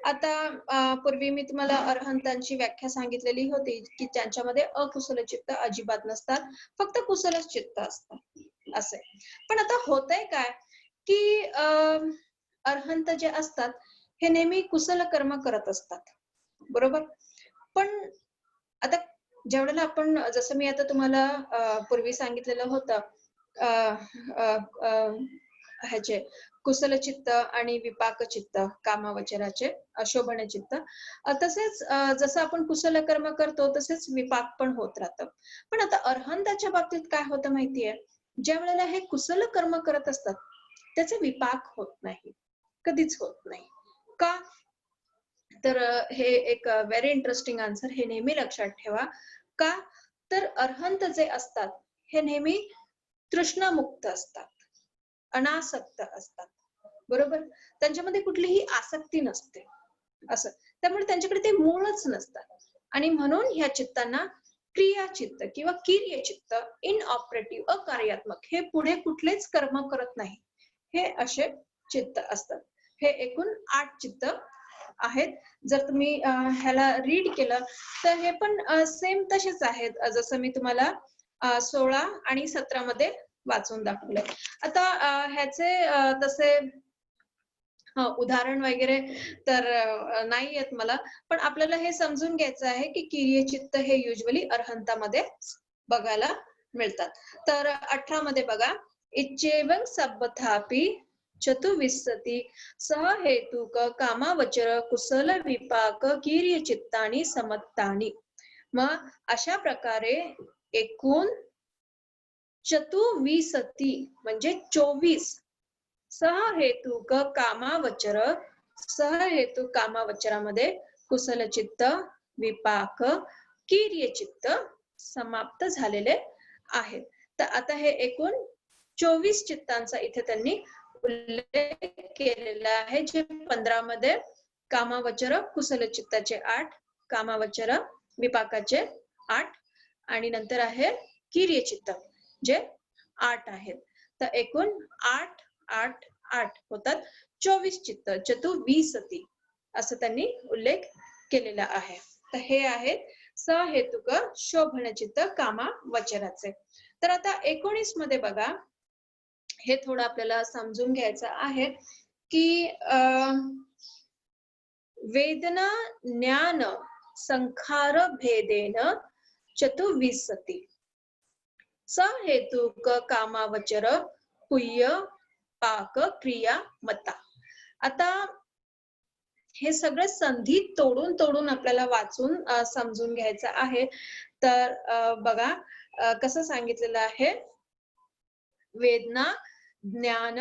आता पूर्वी मी तुम्हाला अरहंतांची व्याख्या सांगितलेली होती की त्यांच्यामध्ये अकुशल चित्त अजिबात नसतात, फक्त कुशलच चित्त असतात असे. पण आता होतंय काय की अरहंत जे असतात हे नेहमी कुशल कर्म करत असतात, बरोबर. पण आता ज्यावेळेला आपण, जसं मी आता तुम्हाला पूर्वी सांगितलेलं होतं, ह्याचे कुशल चित्त आणि विपाक चित्त कामावचराचे अशोभन चित्त, तसेच जसं आपण कुशल कर्म करतो तसेच विपाक पण होत राहतं. पण आता अरहंताच्या बाबतीत काय होतं माहितीये, ज्या वेळेला हे कुशल कर्म करत असतात त्याचे विपाक होत नाही, कधीच होत नाही. का? तर हे एक व्हेरी इंटरेस्टिंग आन्सर, हे नेहमी लक्षात ठेवा. का? तर अरहंत जे असतात हे नेहमी तृष्णामुक्त असतात, अनासक्त असतात, बरोबर. त्यांच्यामध्ये कुठलीही आसक्ती नसते असं. त्यामुळे त्यांच्याकडे ते मूळच नसतात आणि म्हणून ह्या चित्तांना क्रियाचित्त किंवा किर्यचित्त, इनऑपरेटिव्ह, अकार्यात्मक, हे पुढे कुठलेच कर्म करत नाही, हे असे चित्त असतात. हे एकूण 8 चित्त आहेत. जर तुम्ही ह्याला रीड केलं तर हे पण सेम तसेच आहेत जसं मी तुम्हाला 16 आणि 17 मध्ये वाचून दाखवलंय. आता ह्याचे तसे उदाहरण वगैरे तर नाही येत मला, पण आपल्याला हे समजून घ्यायचं आहे की किर्यचित्त हे युजली अरहंतामध्ये बघायला मिळतात. तर 18 मध्ये बघा, इच्छेवं सब्बथापि चतुर्विंशति सह हेतुक कामावचर कुशल विपाक किर्यचित्तानि समत्तानि. मग अशा प्रकारे एकूण चतुर्विंशति म्हणजे 24 सहहेतुक कामावचर, सहहेतुक कामावचरामध्ये कुशलचित्त, विपाक, किर्यचित्त समाप्त झालेले आहेत. तर आता हे एकूण 24 चित्तांचा इथे त्यांनी उल्लेख केलेला आहे, जे 15 मध्ये कामावचर कुशलचित्ताचे 8, कामावचर विपाकाचे 8 आणि नंतर आहे किर्यचित्त जे 8 आहेत. तर एकूण 8 8 8 होतात 24 चित्त, चतुर्विंशति असं त्यांनी उल्लेख केलेला आहे. तर हे आहेत सहेतुक शोभन चित्त कामावचराचे. तर आता 19 मध्ये बघा, हे थोडं आपल्याला समजून घ्यायचं आहे की वेदना ज्ञान संखार भेदेन चतुर्विंशति सहेतुक कामावचर पुय्य पाक क्रिया मता. आता हे सगळे संधी तोडून तोडून आपल्याला वाचून समजून घ्यायचं आहे. तर बघा कसं सांगितलेलं आहे, वेदना ज्ञान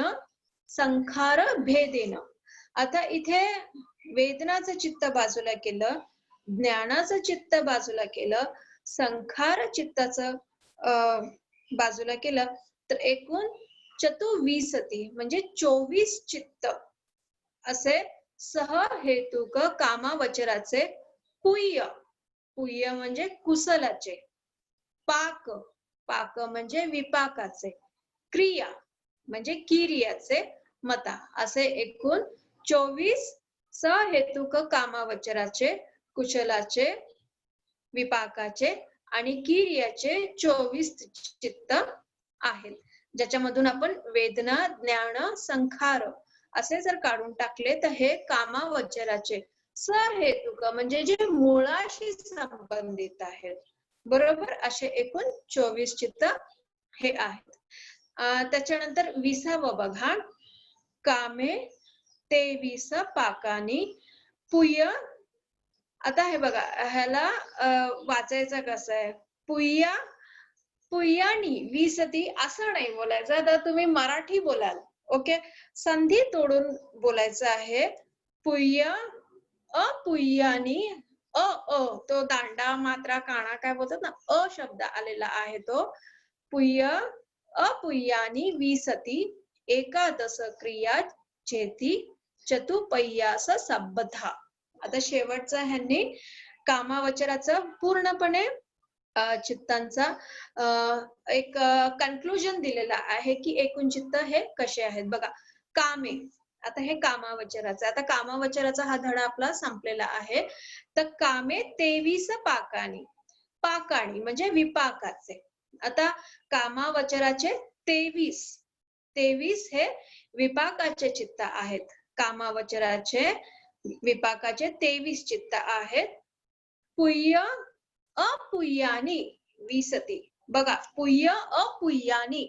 संखार भेदेन. आता इथे वेदनाचं चित्त बाजूला केलं, ज्ञानाचं चित्त बाजूला केलं, संखार चित्ताचं बाजूला केलं, तर एकूण चतुर्विंशति म्हणजे 24 चित्त असे सहहेतुक कामावचराचे पुय्य, पुय्य म्हणजे कुशलाचे, पाक, पाक म्हणजे विपाकाचे, क्रिया म्हणजे किर्याचे, मता असे एकूण 24 सहेतुक कामावचराचे, कुशलाचे, विपाकाचे आणि किर्याचे 24 चित्त आहेत, ज्याच्यामधून आपण वेदना ज्ञान संखार असे जर काढून टाकले तर हे कामावचराचे सहेतुक म्हणजे जे मुळाशी संबंधित आहेत, बरोबर, असे एकूण 24 चित्त हे आहेत. त्याच्यानंतर 20व बघा, कामे 23 पाकानी पुय्य. आता हे बघा, ह्याला वाचायचं कसं आहे, पुय्या पुय्यानी विसती असं नाही बोलायचं. आता तुम्ही मराठी बोलाल, ओके, संधी तोडून बोलायचं आहे. पुय्य अपुय्यानी, तो दांडा मात्रा काणा काय बोलतात ना, अ शब्द आलेला आहे तो. पुय्य अपुय्यानी विसती एकादश क्रिया चेती चतुपय्यास सब्बथा. आता शेवटचा ह्यांनी कामावचराचं पूर्णपणे चित्तांचा एक कन्क्लुजन दिलेला आहे की एकूण चित्त हे कसे आहेत. बघा, कामे, आता हे कामावचराचं, आता कामावचराचा हा धडा आपला संपलेला आहे. तर कामे 23 पाकानी, पाकाणी म्हणजे विपाकाचे. आता कामावचराचे 23 हे विपाकाचे चित्त आहेत, कामावचराचे विपाकाचे 23 चित्त आहेत. पुय्य अपुय्यानी विसती. बघा, पुय्य अपुय्यानी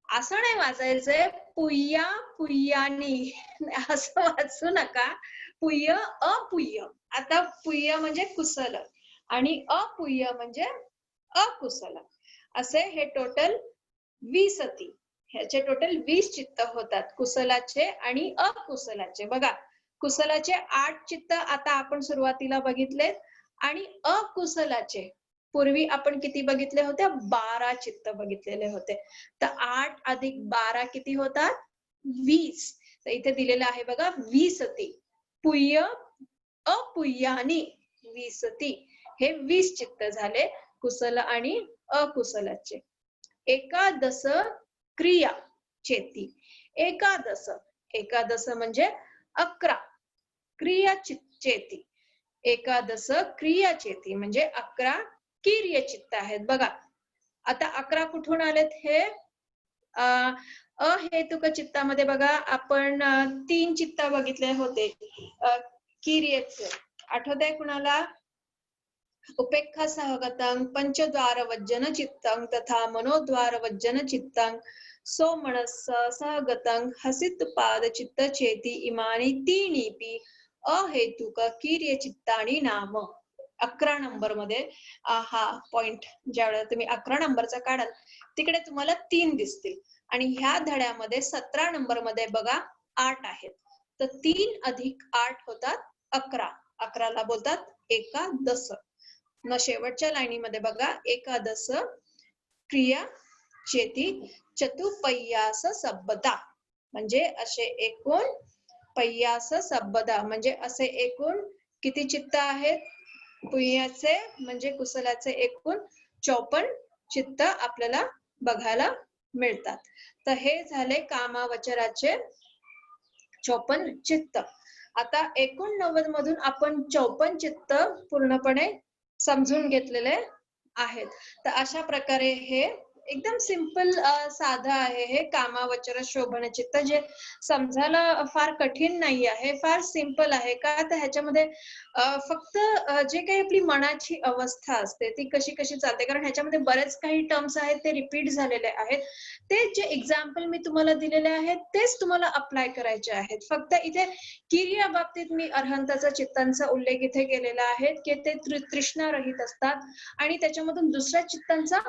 असं नाही वाचायचंय, पुय्या पुय्यानी असं वाचू नका, पुय्य अपुय्य. आता पुय्य म्हणजे कुशल आणि अपुय्य म्हणजे अकुशल, असे हे टोटल 20, ह्याचे टोटल 20 चित्त होतात, कुशलाचे आणि अकुशलाचे. बघा, कुशलाचे 8 चित्त आता आपण सुरुवातीला बघितले आणि अकुशलाचे पूर्वी आपण किती बघितले होते? 12 चित्त बघितलेले होते. तर 8 अधिक 12 किती होतात? 20. तर इथे दिलेलं आहे बघा 20ती. पुय्य अपुय्यानी 20ती. हे 20 चित्त झाले कुशल आणि अकुशलाचे. एकादश क्रिया चेती. एकादश एकादश म्हणजे 11. क्रिया चेती. एकादश क्रिया चेती म्हणजे 11 किर्य चित्त आहेत. बघा आता 11 कुठून आलेत हे? अहेतुक चित्तामध्ये बघा आपण 3 चित्त बघितले होते किर्यचे. आठवतंय कुणाला? उपेक्षा सहगतं पंचद्वार वज्जन चित्तं तथा मनोद्वार वज्जन चित्तं सोमनस सहगतं हसित पाद चित्त चेती इमानी तीनीपी अहेतुक किर्य चित्तानी नाम. 11 नंबर मध्ये हा पॉइंट ज्यावेळेला तुम्ही 11 नंबरचा काढाल तिकडे तुम्हाला 3 दिसतील आणि ह्या धड्यामध्ये 17 नंबर मध्ये बघा 8 आहेत. तर 3 अधिक 8 होतात 11. 11ला बोलतात एकादश. न शेवटच्या लाईनीमध्ये बघा एकादश क्रिया चेती चतुपय्यास सबदा म्हणजे असे एकूण पय्यास सबदा म्हणजे असे एकूण किती चित्त आहेत? पुय्याचे म्हणजे कुशलाचे एकूण 54 चित्त आपल्याला बघायला मिळतात. तर हे झाले कामावचराचे 54 चित्त. आता 89 मधून आपण 54 चित्त पूर्णपणे समजून घेतलेले आहेत. तर अशा प्रकारे हे एकदम सिंपल साधं आहे हे कामावचर शोभन चित्त, जे समजायला फार कठीण नाही आहे, फार सिंपल आहे. का तर ह्याच्यामध्ये फक्त जे काही आपली मनाची अवस्था असते ती कशी कशी चालते, कारण ह्याच्यामध्ये बरेच काही टर्म्स आहेत ते रिपीट झालेले आहेत. ते जे एक्झाम्पल मी तुम्हाला दिलेले आहेत तेच तुम्हाला अप्लाय करायचे आहेत. फक्त इथे किर्या बाबतीत मी अर्हंताचा चित्तांचा उल्लेख इथे केलेला आहे की ते तृष्णा रहित असतात आणि त्याच्यामधून दुसऱ्या चित्तांचा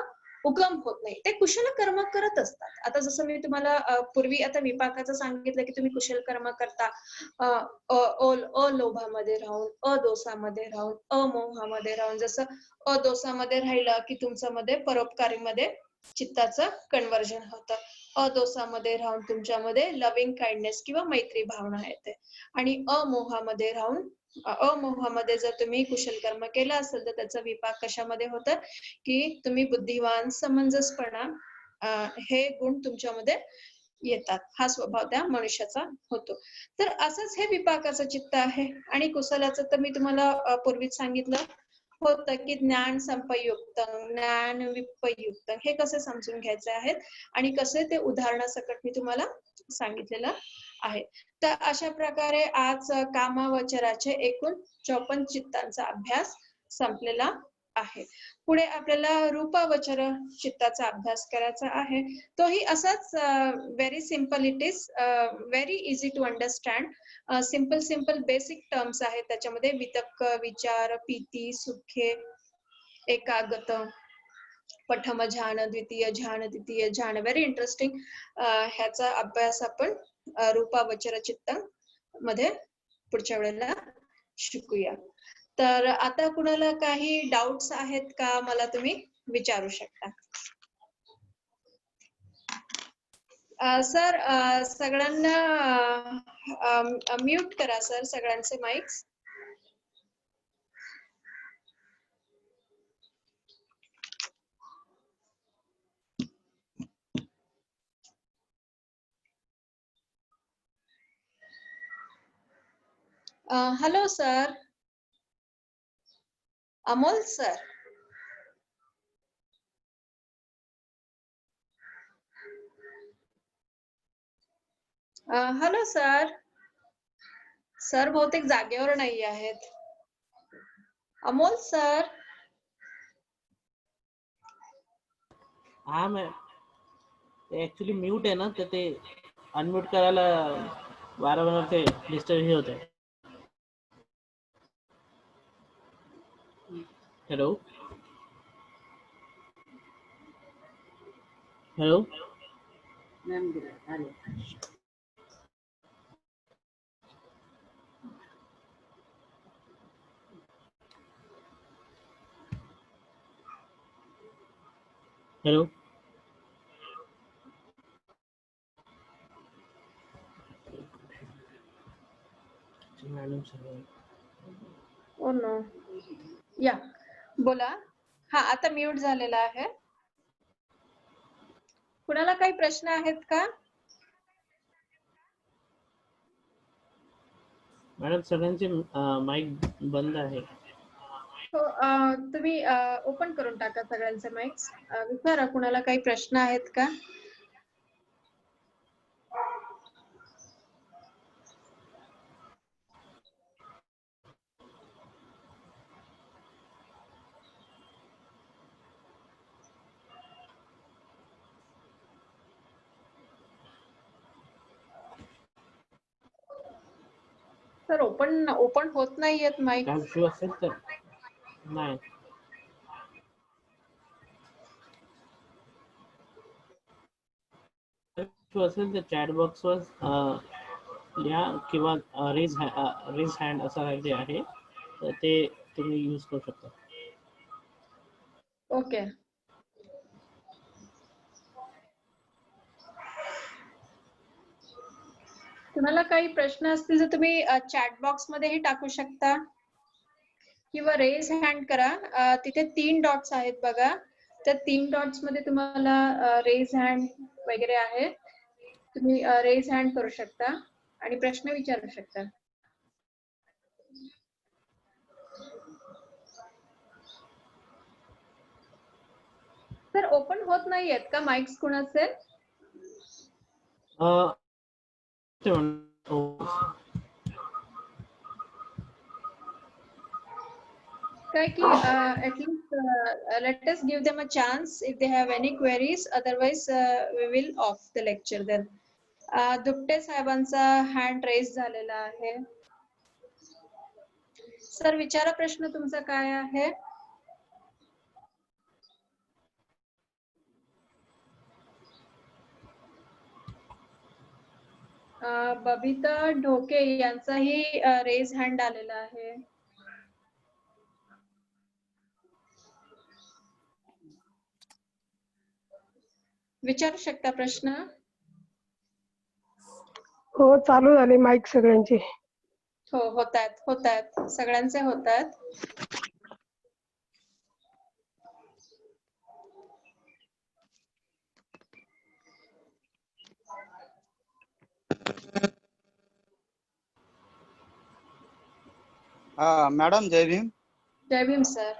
उगम होत नाही. ते कुशल कर्म करत असतात. आता जसं मी तुम्हाला पूर्वी आता विपाकाचं सांगितलं की तुम्ही कुशल कर्म करता अलोभामध्ये राहून, अदोषामध्ये राहून, अमोहामध्ये राहून. जसं अदोषामध्ये राहिलं की तुमच्यामध्ये परोपकारीमध्ये चित्ताचं कन्वर्जन होतं. अदोषामध्ये राहून तुमच्यामध्ये लव्हिंग काइंडनेस किंवा मैत्री भावना येते आणि अमोहामध्ये राहून अमोहामध्ये जर तुम्ही कुशल कर्म केलं असेल तर त्याचा विपाक कशामध्ये होतं की तुम्ही बुद्धिवान, समंजसपणा हे गुण तुमच्यामध्ये येतात. हा स्वभाव त्या मनुष्याचा होतो. तर असंच हे विपाकाचं चित्त आहे. आणि कुशलाचं तर मी तुम्हाला पूर्वीच सांगितलं होतं की ज्ञान संपयुक्त, ज्ञान विपयुक्त हे कसे समजून घ्यायचे आहेत आणि कसे ते उदाहरणासकट मी तुम्हाला सांगितलेलं आहे. तर अशा प्रकारे आज कामावचराचे एकूण 54 चित्तांचा अभ्यास संपलेला आहे. पुढे आपल्याला रूपावचर चित्ताचा अभ्यास करायचा आहे. तोही असाच very simple, it is very easy to understand. Simple basic terms आहेत त्याच्यामध्ये. वितक्क, विचार, पीती, सुखे, एकागत, प्रथम ध्यान, द्वितीय ध्यान, तृतीय ध्यान. Very interesting. ह्याचा अभ्यास आपण रूपावचर चित्त मध्ये पुढच्या वेळेला शिकूया. तर आता कुणाला काही डाउट्स आहेत का मला तुम्ही विचारू शकता. सर सगळ्यांना म्यूट करा सर, सगळ्यांचे mics. Hello sir, Amol sir. Hello sir. Sir बहुतेक जागेवर नाही आहेत. अमोल सर. हा मॅम, ऍक्च्युली म्यूट आहे ना, तर ते अनम्यूट करायला वारंवार ते डिस्टर्ब हे होत आहे. Hello hello hello. Madam sir. Oh no. या बोला. हा आता म्यूट झालेला आहे. कुणाला काही प्रश्न आहेत का? मॅडम सगळ्यांचे माईक बंद आहे. हो तुम्ही ओपन करून टाका सगळ्यांचे माइक्स. विचारा कुणाला काही प्रश्न आहेत का? सर ओपन होत नाहीयेत माईक. काय इश्यू असेल तर नाही. इश्यू असेल तर चॅट बॉक्सवर लिहा किंवा रेज हँड असं काहीतरी आहे, तर ते तुम्ही यूज करू शकता. ओके. कुणाला काही प्रश्न असतील तर तुम्ही चॅट बॉक्स मध्येही टाकू शकता किंवा रेज हँड करा. तिथे 3 डॉट्स आहेत बघा. त्या 3 डॉट्स मध्ये तुम्हाला रेज हँड वगैरे आहे. तुम्ही रेज हँड करू शकता आणि प्रश्न विचारू शकता. सर ओपन होत नाहीयेत का माइक्स कुणाचे? काय की at least let us give them a chance if they have any queries, otherwise we will off the lecture then. दुपटे साहेबांचा हँड रेज झालेला आहे. सर विचारा प्रश्न तुमचा काय आहे? बबिता ढोके यांचाही रेज हँड आलेला आहे. विचारू शकता प्रश्न. हो चालू झाले माईक सगळ्यांचे. हो होतायत सगळ्यांचे होतायत. मॅडम जय भीम. जय भीम सर.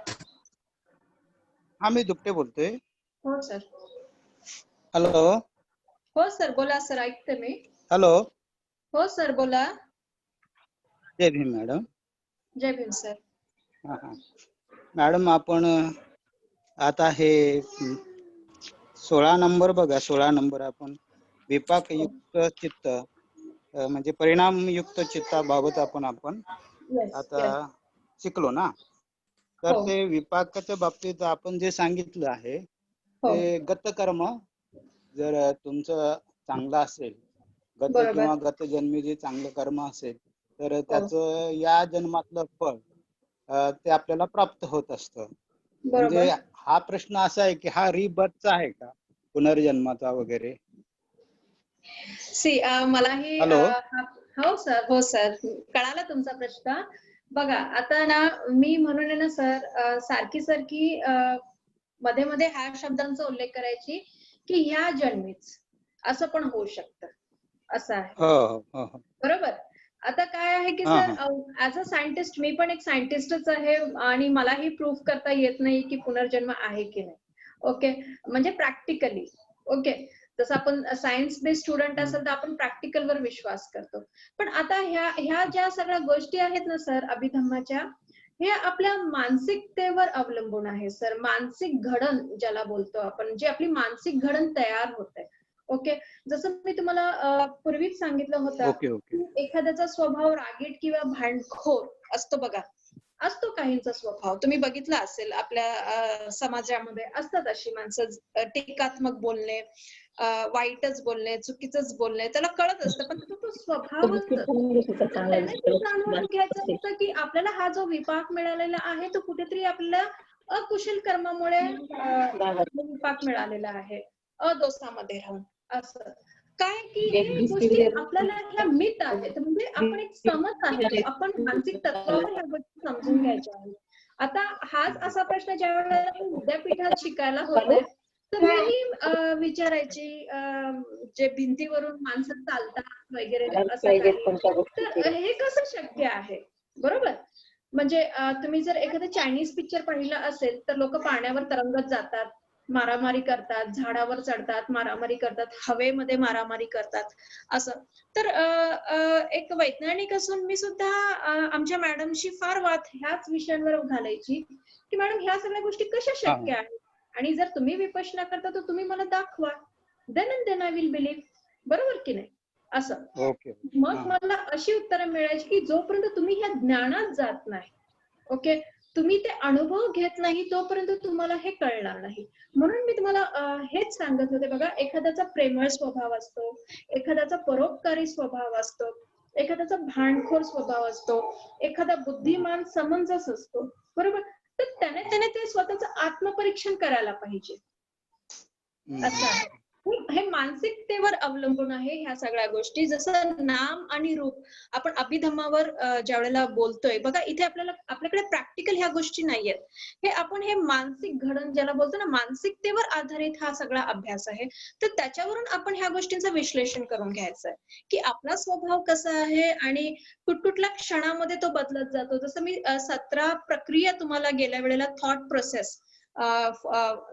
हा मी दुपटे बोलतोय. हो सर. हॅलो. हो सर बोला सर, ऐकते मी. हॅलो. हो सर बोला. जय भीम मॅडम. जय भीम सर. मॅडम आपण आता हे 16 नंबर बघा, 16 नंबर आपण विपाकयुक्त चित्त म्हणजे परिणामयुक्त चित्ताबाबत आपण आता शिकलो ना. तर हो. ते विपाकाच्या बाबतीत आपण जे सांगितलं आहे ते गतकर्म जर तुमचं चांगलं असेल, गत बरोबर. किंवा गत जन्मी जे चांगलं कर्म असेल तर त्याचं या जन्मातलं फळ ते आपल्याला प्राप्त होत असतं. म्हणजे बरोबर. हा प्रश्न असा आहे की हा रिबर्थचा आहे का, पुनर्जन्माचा वगैरे? सी मलाही हॅलो. हो सर कळाला तुमचा प्रश्न. बघा आता ना मी म्हणून ना सर सारखी मध्ये मध्ये ह्या शब्दांचा उल्लेख करायची की ह्या जन्मीच असं पण होऊ शकतं, असं आहे. हो. बरोबर. आता काय आहे की सर ऍज अ सायंटिस्ट मी पण एक सायंटिस्टच आहे आणि मलाही प्रूफ करता येत नाही की पुनर्जन्म आहे की नाही. ओके, म्हणजे प्रॅक्टिकली. ओके, जसं आपण सायन्स बेस्ड स्टुडंट असेल तर आपण प्रॅक्टिकल वर विश्वास करतो. पण आता ह्या ज्या सगळ्या गोष्टी आहेत ना सर अभिधम्माच्या, हे आपल्या मानसिकतेवर अवलंबून आहे सर. मानसिक घडण ज्याला बोलतो आपण, जे आपली मानसिक घडण तयार होते. ओके, जसं मी तुम्हाला पूर्वीच सांगितलं होतं, एखाद्याचा स्वभाव रागीट किंवा भांडखोर असतो बघा, असतो काहींचा स्वभाव. तुम्ही बघितला असेल आपल्या समाजामध्ये असतात अशी माणसं, टीकात्मक बोलणे, वाईटच बोलणे, चुकीचंच बोलणे, त्याला कळत असतं पण तो स्वभावच त्याने जाणून घ्यायचं असतं की आपल्याला हा जो विपाक मिळालेला आहे तो कुठेतरी आपल्याला अकुशल कर्मामुळे विपाक मिळालेला आहे अदोषामध्ये राहून. असं काय की हे गोष्टी आपल्याला ह्या मिथ आहेत, म्हणजे आपण एक समज आहे, आपण मानसिक तत्वावर ह्या गोष्टी समजून घ्यायच्या आहेत. आता हाच असा प्रश्न ज्या वेळेला मी विद्यापीठात शिकायला होते तर मीही विचारायची जे भिंतीवरून माणसं चालतात वगैरे असं काही, तर हे कसं शक्य आहे? बरोबर, म्हणजे तुम्ही जर एखादं चायनीज पिक्चर पाहिलं असेल तर लोक पाण्यावर तरंगत जातात, मारामारी करतात, झाडावर चढतात, मारामारी करतात, हवेमध्ये मारामारी करतात असं. तर एक वैज्ञानिक असून मी सुद्धा आमच्या मॅडमशी फार वाद ह्याच विषयांवर घालायची की मॅडम ह्या सगळ्या गोष्टी कशा शक्य आहेत, आणि जर तुम्ही विपश्यना करता तर तुम्ही मला दाखवा, then and then I will believe. बरोबर की नाही? असं. ओके. मग मला अशी उत्तरं मिळायची की जोपर्यंत तुम्ही ह्या ज्ञानात जात नाही, ओके, तुम्ही ते अनुभव घेत नाही तोपर्यंत तुम्हाला हे कळणार नाही. म्हणून मी तुम्हाला हेच सांगत होते बघा, एखाद्याचा प्रेमळ स्वभाव असतो, एखाद्याचा परोपकारी स्वभाव असतो, एखाद्याचा भांडखोर स्वभाव असतो, एखादा बुद्धिमान समंजस असतो, बरोबर. तर त्याने ते स्वतःचं आत्मपरीक्षण करायला पाहिजे. असं आहे. हे मानसिकतेवर अवलंबून आहे ह्या सगळ्या गोष्टी. जसं नाम आणि रूप आपण अभिधम्मावर ज्या वेळेला बोलतोय बघा, इथे आपल्याकडे प्रॅक्टिकल ह्या गोष्टी नाहीयेत. हे मानसिक घडण ज्याला बोलतो ना, मानसिकतेवर आधारित हा सगळा अभ्यास आहे. तर त्याच्यावरून आपण ह्या गोष्टींचं विश्लेषण करून घ्यायचंय की आपला स्वभाव कसा आहे आणि कुठकुठल्या क्षणामध्ये तो बदलत जातो. जसं मी 17 प्रक्रिया तुम्हाला गेल्या वेळेला थॉट प्रोसेस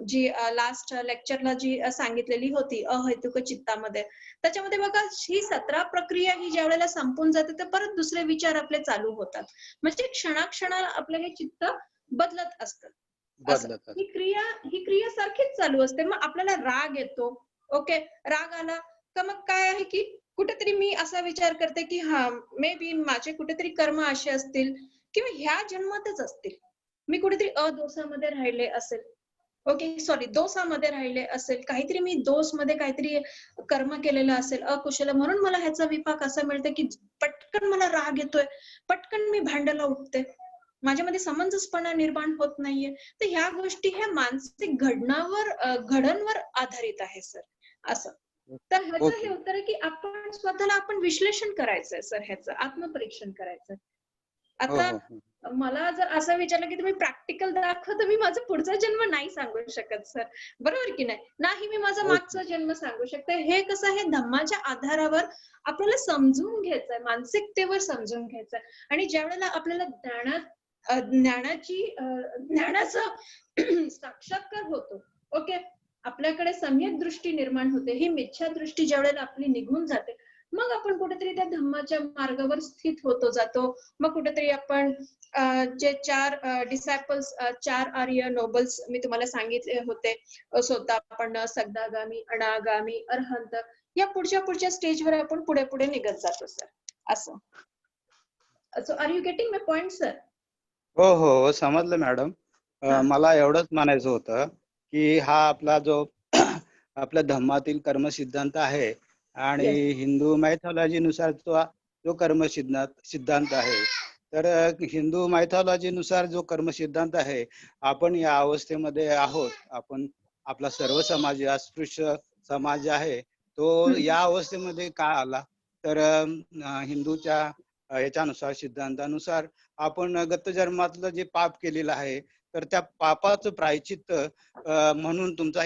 जी लास्ट लेक्चरला जी सांगितलेली होती अहेतुक चित्तामध्ये, त्याच्यामध्ये बघा ही 17 प्रक्रिया ही ज्या वेळेला संपून जाते तर परत दुसरे विचार आपले चालू होतात. म्हणजे क्षणाक्षणाला आपलं हे चित्त बदलत असतं. ही क्रिया सारखीच चालू असते. मग आपल्याला राग येतो, ओके, राग आला का मग काय आहे की कुठेतरी मी असा विचार करते की हा मे बी माझे कुठेतरी कर्म असे असतील किंवा ह्या जन्मातच असतील, मी कुठेतरी अदोषामध्ये राहिले असेल, ओके, सॉरी दोषामध्ये राहिले असेल, काहीतरी मी दोष मध्ये काहीतरी कर्म केलेलं असेल अकुशल, म्हणून मला ह्याचा विपाक असा मिळते की पटकन मला राग येतोय, पटकन मी भांडायला उठते, माझ्यामध्ये समंजसपणा निर्माण होत नाहीये. तर ह्या गोष्टी ह्या मानसिक घडणवर आधारित आहे सर. असं. तर ह्याचं हे उत्तर आहे की आपण स्वतःला विश्लेषण करायचंय सर, ह्याचं आत्मपरीक्षण करायचं. आता मला जर असं विचारलं की तुम्ही प्रॅक्टिकल दाखवा तर मी माझा पुढचा जन्म नाही सांगू शकत सर. बरोबर की नाही मी माझा मागचा जन्म सांगू शकते. हे कसं आहे, धम्माच्या आधारावर आपल्याला समजून घ्यायचंय, मानसिकतेवर समजून घ्यायचंय. आणि ज्या वेळेला आपल्याला ज्ञानाचा साक्षात्कार होतो, ओके, आपल्याकडे सम्यक दृष्टी निर्माण होते, ही मिथ्या दृष्टी ज्या वेळेला आपली निघून जाते, मग आपण कुठेतरी त्या धम्माच्या मार्गावर स्थित होतो जातो. मग कुठेतरी आपण जे 4 डिसायपल्स, 4 आर्य नोबल्स मी तुम्हाला सांगितले होते, सोतापन्न, सगदागामी, अनागामी, अरहंत, या पुढच्या स्टेजवर आपण पुढे निघत जातो सर. असं. So are you getting my point sir? हो समजलं मॅडम. मला एवढंच म्हणायचं होतं की हा आपला जो आपल्या धम्मातील कर्म सिद्धांत आहे आणि हिंदू मायथॉलॉजी नुसार जो कर्म सिद्धांत आहे, तर हिंदू मायथॉलॉजी नुसार जो कर्म सिद्धांत आहे, आपण या अवस्थेमध्ये आहोत. आपण आपला सर्व समाज, अस्पृश्य समाज आहे, तो या अवस्थेमध्ये का आला, तर हिंदूच्या याच्यानुसार, सिद्धांतानुसार आपण गत जन्मातलं जे पाप केलेलं आहे, तर त्या पापाचं प्रायचित्त म्हणून तुमचा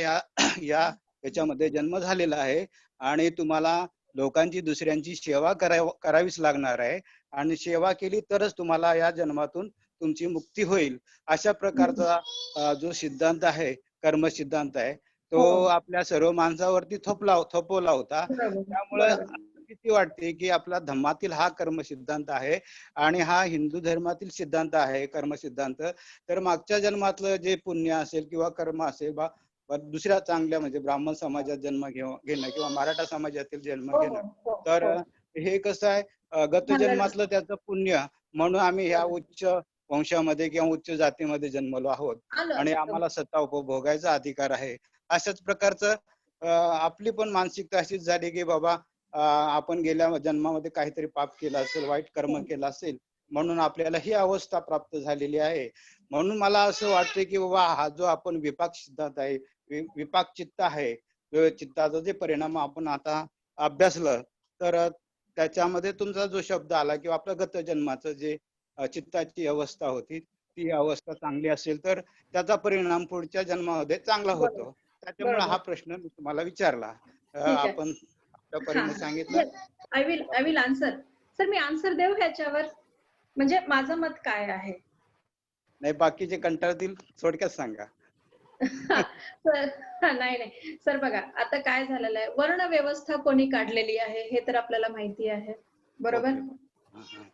याच्यामध्ये जन्म झालेला आहे आणि तुम्हाला लोकांची, दुसऱ्यांची सेवा करावीच लागणार आहे आणि सेवा केली तरच तुम्हाला या जन्मातून तुमची मुक्ती होईल. अशा प्रकारचा जो सिद्धांत आहे, कर्म सिद्धांत आहे, तो आपल्या सर्व माणसावरती थोपवला होता. त्यामुळे भीती वाटते की आपला धम्मातील हा कर्म सिद्धांत आहे आणि हा हिंदू धर्मातील सिद्धांत आहे कर्म सिद्धांत. तर मागच्या जन्मातलं जे पुण्य असेल किंवा कर्म असेल, दुसऱ्या चांगल्या म्हणजे ब्राह्मण समाजात जन्म घेणं किंवा मराठा समाजातील जन्म घेणं, तर हे कसं आहे, गत जन्मातलं त्याचं पुण्य म्हणून आम्ही ह्या उच्च वंशामध्ये किंवा उच्च जातीमध्ये जन्मलो आहोत आणि आम्हाला सत्ता उपभोगायचा अधिकार आहे. अशाच प्रकारचं आपली पण मानसिकता अशीच झाली की बाबा आपण गेल्या जन्मामध्ये काहीतरी पाप केलं असेल, वाईट कर्म केलं असेल, म्हणून आपल्याला ही अवस्था प्राप्त झालेली आहे. म्हणून मला असं वाटतं की बाबा हा जो आपण विपाक सिद्धांत आहे, विपाक चित्त आहे, चित्ताचा जे परिणाम आपण आता अभ्यासलं, तर त्याच्यामध्ये तुमचा जो शब्द आला किंवा आपलं गत जन्माचं जे चित्ताची अवस्था होती, ती अवस्था चांगली असेल तर त्याचा परिणाम पुढच्या जन्मामध्ये चांगला बरोबर होतो. त्याच्यामुळे हा बरोबर प्रश्न मी तुम्हाला विचारला. ठीक आहे. आपण आपल्या परीने सांगितलं. I will answer. Sir me answer देऊ ह्याच्यावर, म्हणजे माझं मत काय आहे? नाही, बाकीचे कंटाळतील, थोडक्यात सांगा. सर नाही सर बघा, आता काय झालेलं आहे, वर्ण व्यवस्था कोणी काढलेली आहे हे तर आपल्याला माहिती आहे, बरोबर?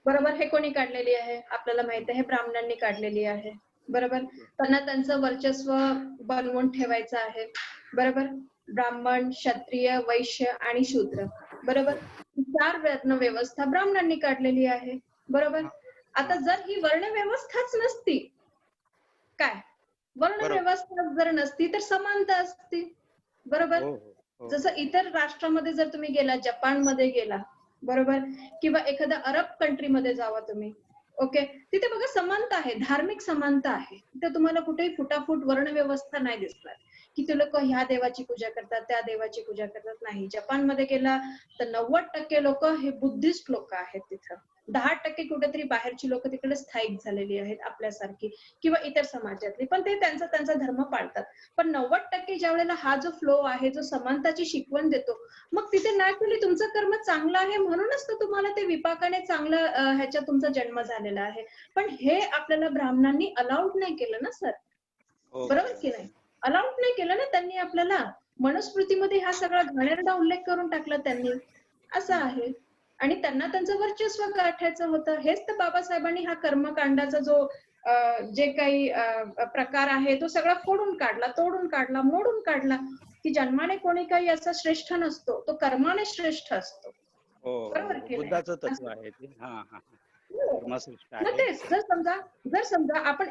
बरोबर, हे कोणी काढलेली आहे आपल्याला माहिती आहे, ब्राह्मणांनी काढलेली आहे, बरोबर? त्यांना त्यांचं वर्चस्व बनवून ठेवायचं आहे, बरोबर? ब्राह्मण, क्षत्रिय, वैश्य आणि शूद्र, बरोबर? 4 वर्ण व्यवस्था ब्राह्मणांनी काढलेली आहे, बरोबर? आता जर ही वर्ण व्यवस्थाच नसती, काय वर्ण व्यवस्था जर नसती तर समानता असती, बरोबर? जसं इतर राष्ट्रामध्ये जर तुम्ही गेला, जपानमध्ये गेला, बरोबर, किंवा एखाद्या अरब कंट्री मध्ये जावा तुम्ही, ओके, तिथे बघा समानता आहे, धार्मिक समानता आहे. तिथे तुम्हाला कुठेही फुटाफूट वर्ण व्यवस्था नाही दिसणार की ते लोक ह्या देवाची पूजा करतात, त्या देवाची पूजा करतात, नाही. जपानमध्ये गेला तर 90% लोक हे बुद्धिस्ट लोक आहेत तिथं. 10% कुठेतरी बाहेरची लोक तिकडे स्थायिक झालेली आहेत आपल्यासारखी किंवा इतर समाजातली, पण ते त्यांचा त्यांचा धर्म पाळतात. पण 90% ज्या वेळेला हा जो फ्लो आहे, जो समानताची शिकवण देतो, मग तिथे नॅचरली तुमचं कर्म चांगलं आहे म्हणूनच तर तुम्हाला ते विपाकाने चांगलं ह्याच्यात तुमचा जन्म झालेला आहे. पण हे आपल्याला ब्राह्मणांनी अलाउड नाही केलं ना सर, बरोबर की नाही? अलाउड नाही केलं ना त्यांनी आपल्याला. मनुस्मृतीमध्ये हा सगळा घाणेरडा उल्लेख करून टाकला त्यांनी, असं आहे. आणि त्यांना त्यांचं वर्चस्व गाठायचं होतं. हेच तर बाबासाहेबांनी हा कर्मकांडाचा जो जे काही प्रकार आहे तो सगळा फोडून काढला, तोडून काढला, मोडून काढला, की जन्माने कोणी काही असा श्रेष्ठ नसतो, तो कर्माने श्रेष्ठ असतो, बरोबर की नाही? बुद्धाचं तत्व आहे ते. कर्मश्रेष्ठ मग आहे. तेच, जर समजा आपण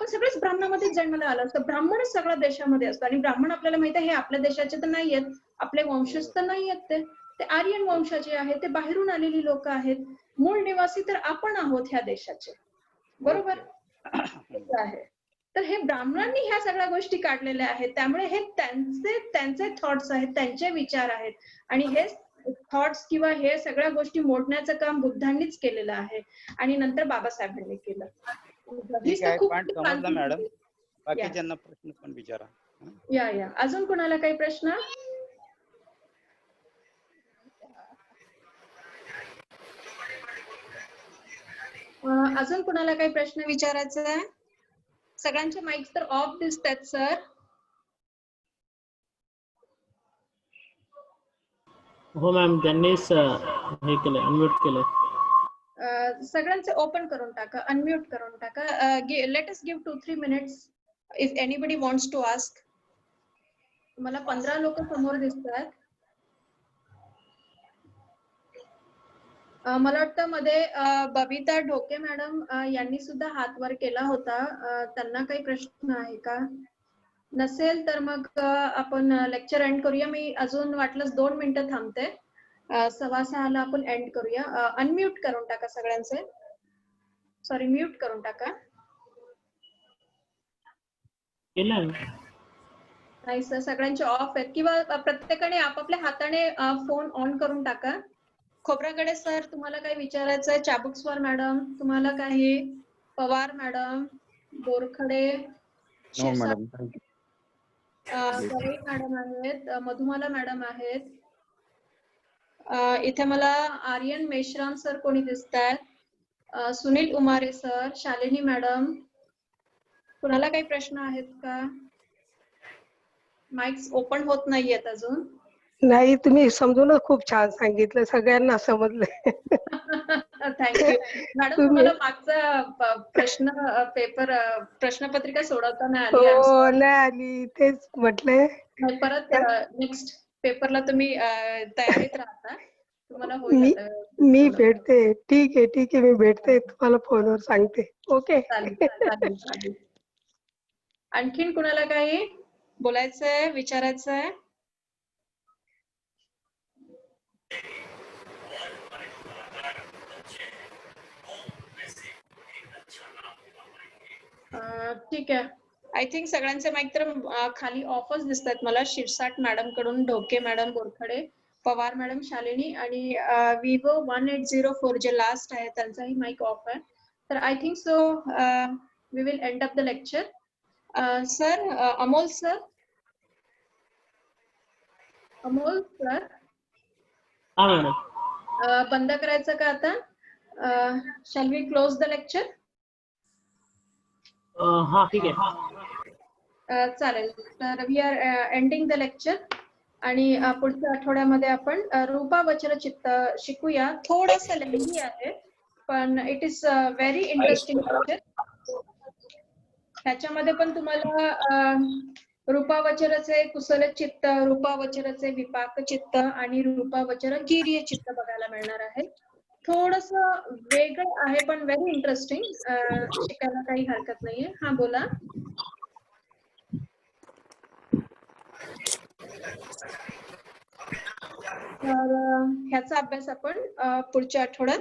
सगळेच ब्राह्मणामध्ये जन्माला आलो असतो, ब्राह्मणच सगळ्या देशामध्ये असतो, आणि ब्राह्मण आपल्याला माहिती आहे हे आपल्या देशाचे तर नाही आहेत, आपले वंशज तर नाही आहेत, ते आर्यन वंशाचे आहेत, ते बाहेरून आलेली लोक आहेत. मूळ निवासी तर आपण आहोत ह्या देशाचे, बरोबर आहे. तर हे ब्राह्मणांनी ह्या सगळ्या गोष्टी काढलेल्या आहेत, त्यामुळे हे त्यांचे थॉट्स आहेत, त्यांचे विचार आहेत, आणि हे थॉट्स किंवा हे सगळ्या गोष्टी मोडण्याचं काम बुद्धांनीच केलेलं आहे आणि नंतर बाबासाहेबांनी केलं. ठीक आहे, खूप पॉइंट समजला मॅडम. बाकीच्यांना प्रश्न पण विचारा. या अजून कोणाला काही प्रश्न? अजून कोणाला काही प्रश्न विचारायचा आहे? सगळ्यांचे माईक तर ऑफ दिसतात सर. हो मॅम, त्यांनीच हे केलं, अनम्यूट केलं. सगळ्यांचे ओपन करून टाका, अनम्यूट करून टाका. Let us give 2-3 minutes if anybody wants to ask. मला 15 लोक समोर दिसतात. मला वाटतं मध्ये बबिता ढोके मॅडम यांनी सुद्धा हात वर केला होता. त्यांना काही प्रश्न आहे का? नसेल तर मग आपण लेक्चर एंड करूया. मी अजून वाटलंच 2 मिनिटं थांबते. 6:15 आपण एंड करूया. अनम्यूट करून टाका सगळ्यांचे, सॉरी म्यूट करून टाका. नाही सर, सगळ्यांचे ऑफ आहेत, किंवा प्रत्येकाने आपापल्या हाताने फोन ऑन करून टाका. खोब्रागडे सर, तुम्हाला काही विचारायचं आहे? चाबुकस्वार मॅडम तुम्हाला काही? पवार मॅडम, बोरखडे, गवई मॅडम आहेत, मधुमाला मॅडम आहेत. इथे मला आर्यन मेश्राम सर कोणी दिसतात, सुनील उमारे सर, शालिनी मॅडम. कुणाला काही प्रश्न आहेत का? माइक्स ओपन होत नाहीयेत अजून. नाही, तुम्ही समजूनच खूप छान सांगितलं, सगळ्यांना समजलंय. Thank you madam. तुम्हाला मागचा प्रश्नपत्रिका सोडवताना आली? हो, नाही आली, तेच म्हटलंय. परत नेक्स्ट पेपरला तुम्ही तयारीत राहता, तुम्हाला होईल. मी भेटते. ठीक आहे, मी भेटते, तुम्हाला फोनवर सांगते. ओके, चालेल. आणखीन कुणाला काही बोलायचंय, विचारायचंय? ठीक आहे. आय थिंक सगळ्यांचे माईक तर खाली ऑफच दिसतात मला. शिरसाट मॅडम कडून, ढोके मॅडम, बोरखडे, पवार मॅडम, शालिनी आणि विवो 1804 जे लास्ट आहे त्यांचाही माईक ऑफ आहे. तर I think so we will end up the lecture. Sir, Amol sir, Amol sir, हा मॅडम. बंद करायचं का आता? Shall we close the lecture? हा ठीक आहे. चालेल. तर we are ending the lecture आणि पुढच्या आठवड्यामध्ये आपण रूपा वचन चित्त शिकूया. थोडंसं लेंदी आहे पण it is very interesting lecture. ह्याच्यामध्ये पण तुम्हाला रूपावचरचे कुशल चित्त, रूपावचरचे विपाक चित्त आणि रूपावचर गिर्य चित्त बघायला मिळणार आहे. थोडस वेगळं आहे पण व्हेरी इंटरेस्टिंग. शिकायला काही हरकत नाहीये. हा बोला. तर ह्याचा अभ्यास आपण पुढच्या आठवड्यात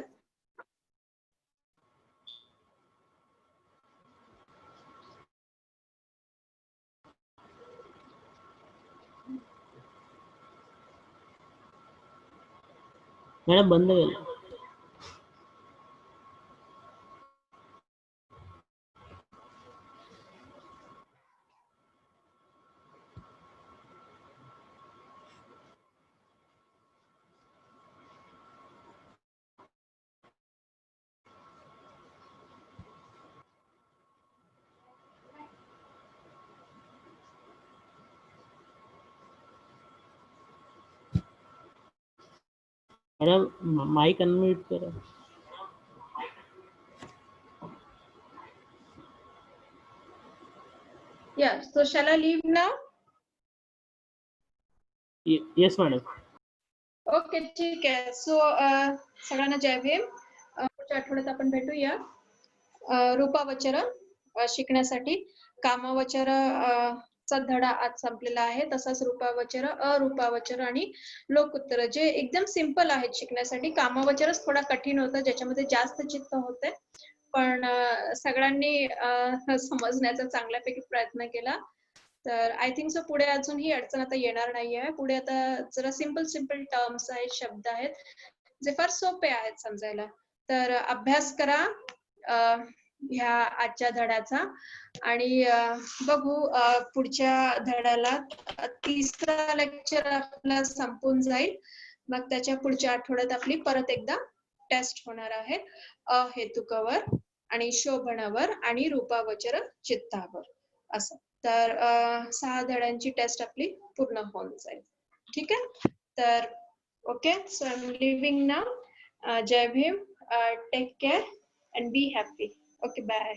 मॅडम बंद केलं. मॅडम माईक अनम्यूट करा. Yeah, so shall I leave now? Yes madam. Okay, ठीक आहे. सो सगळ्यांना जय भीम. पुढच्या आठवड्यात आपण भेटूया रूपावचर शिकण्यासाठी. कामवचर चा धडा आज संपलेला आहे. तसाच रूपावचर, अरूपावचर आणि लोकोत्तर जे एकदम सिंपल आहेत शिकण्यासाठी. कामवचरच थोडा कठीण होतं, ज्याच्यामध्ये जास्त चित्त होते, पण सगळ्यांनी समजण्याचा चांगल्यापैकी प्रयत्न केला. तर आय थिंक सो पुढे अजून ही अडचण आता येणार नाहीये. पुढे आता जरा सिंपल टर्म्स आहेत, शब्द आहेत, जे फार सोपे आहेत समजायला. तर अभ्यास करा ह्या आजच्या धड्याचा आणि बघू पुढच्या धड्याला. तिसरा लेक्चर आपला संपून जाईल. मग त्याच्या पुढच्या आठवड्यात आपली परत एकदा टेस्ट होणार आहे अहेतुकवर आणि शोभणावर आणि रूपावचर चित्तावर असं. तर 6 धड्यांची टेस्ट आपली पूर्ण होऊन जाईल. ठीक आहे. तर okay, so I am leaving now. Jai Bhim. Take care and be happy. Okay, bye.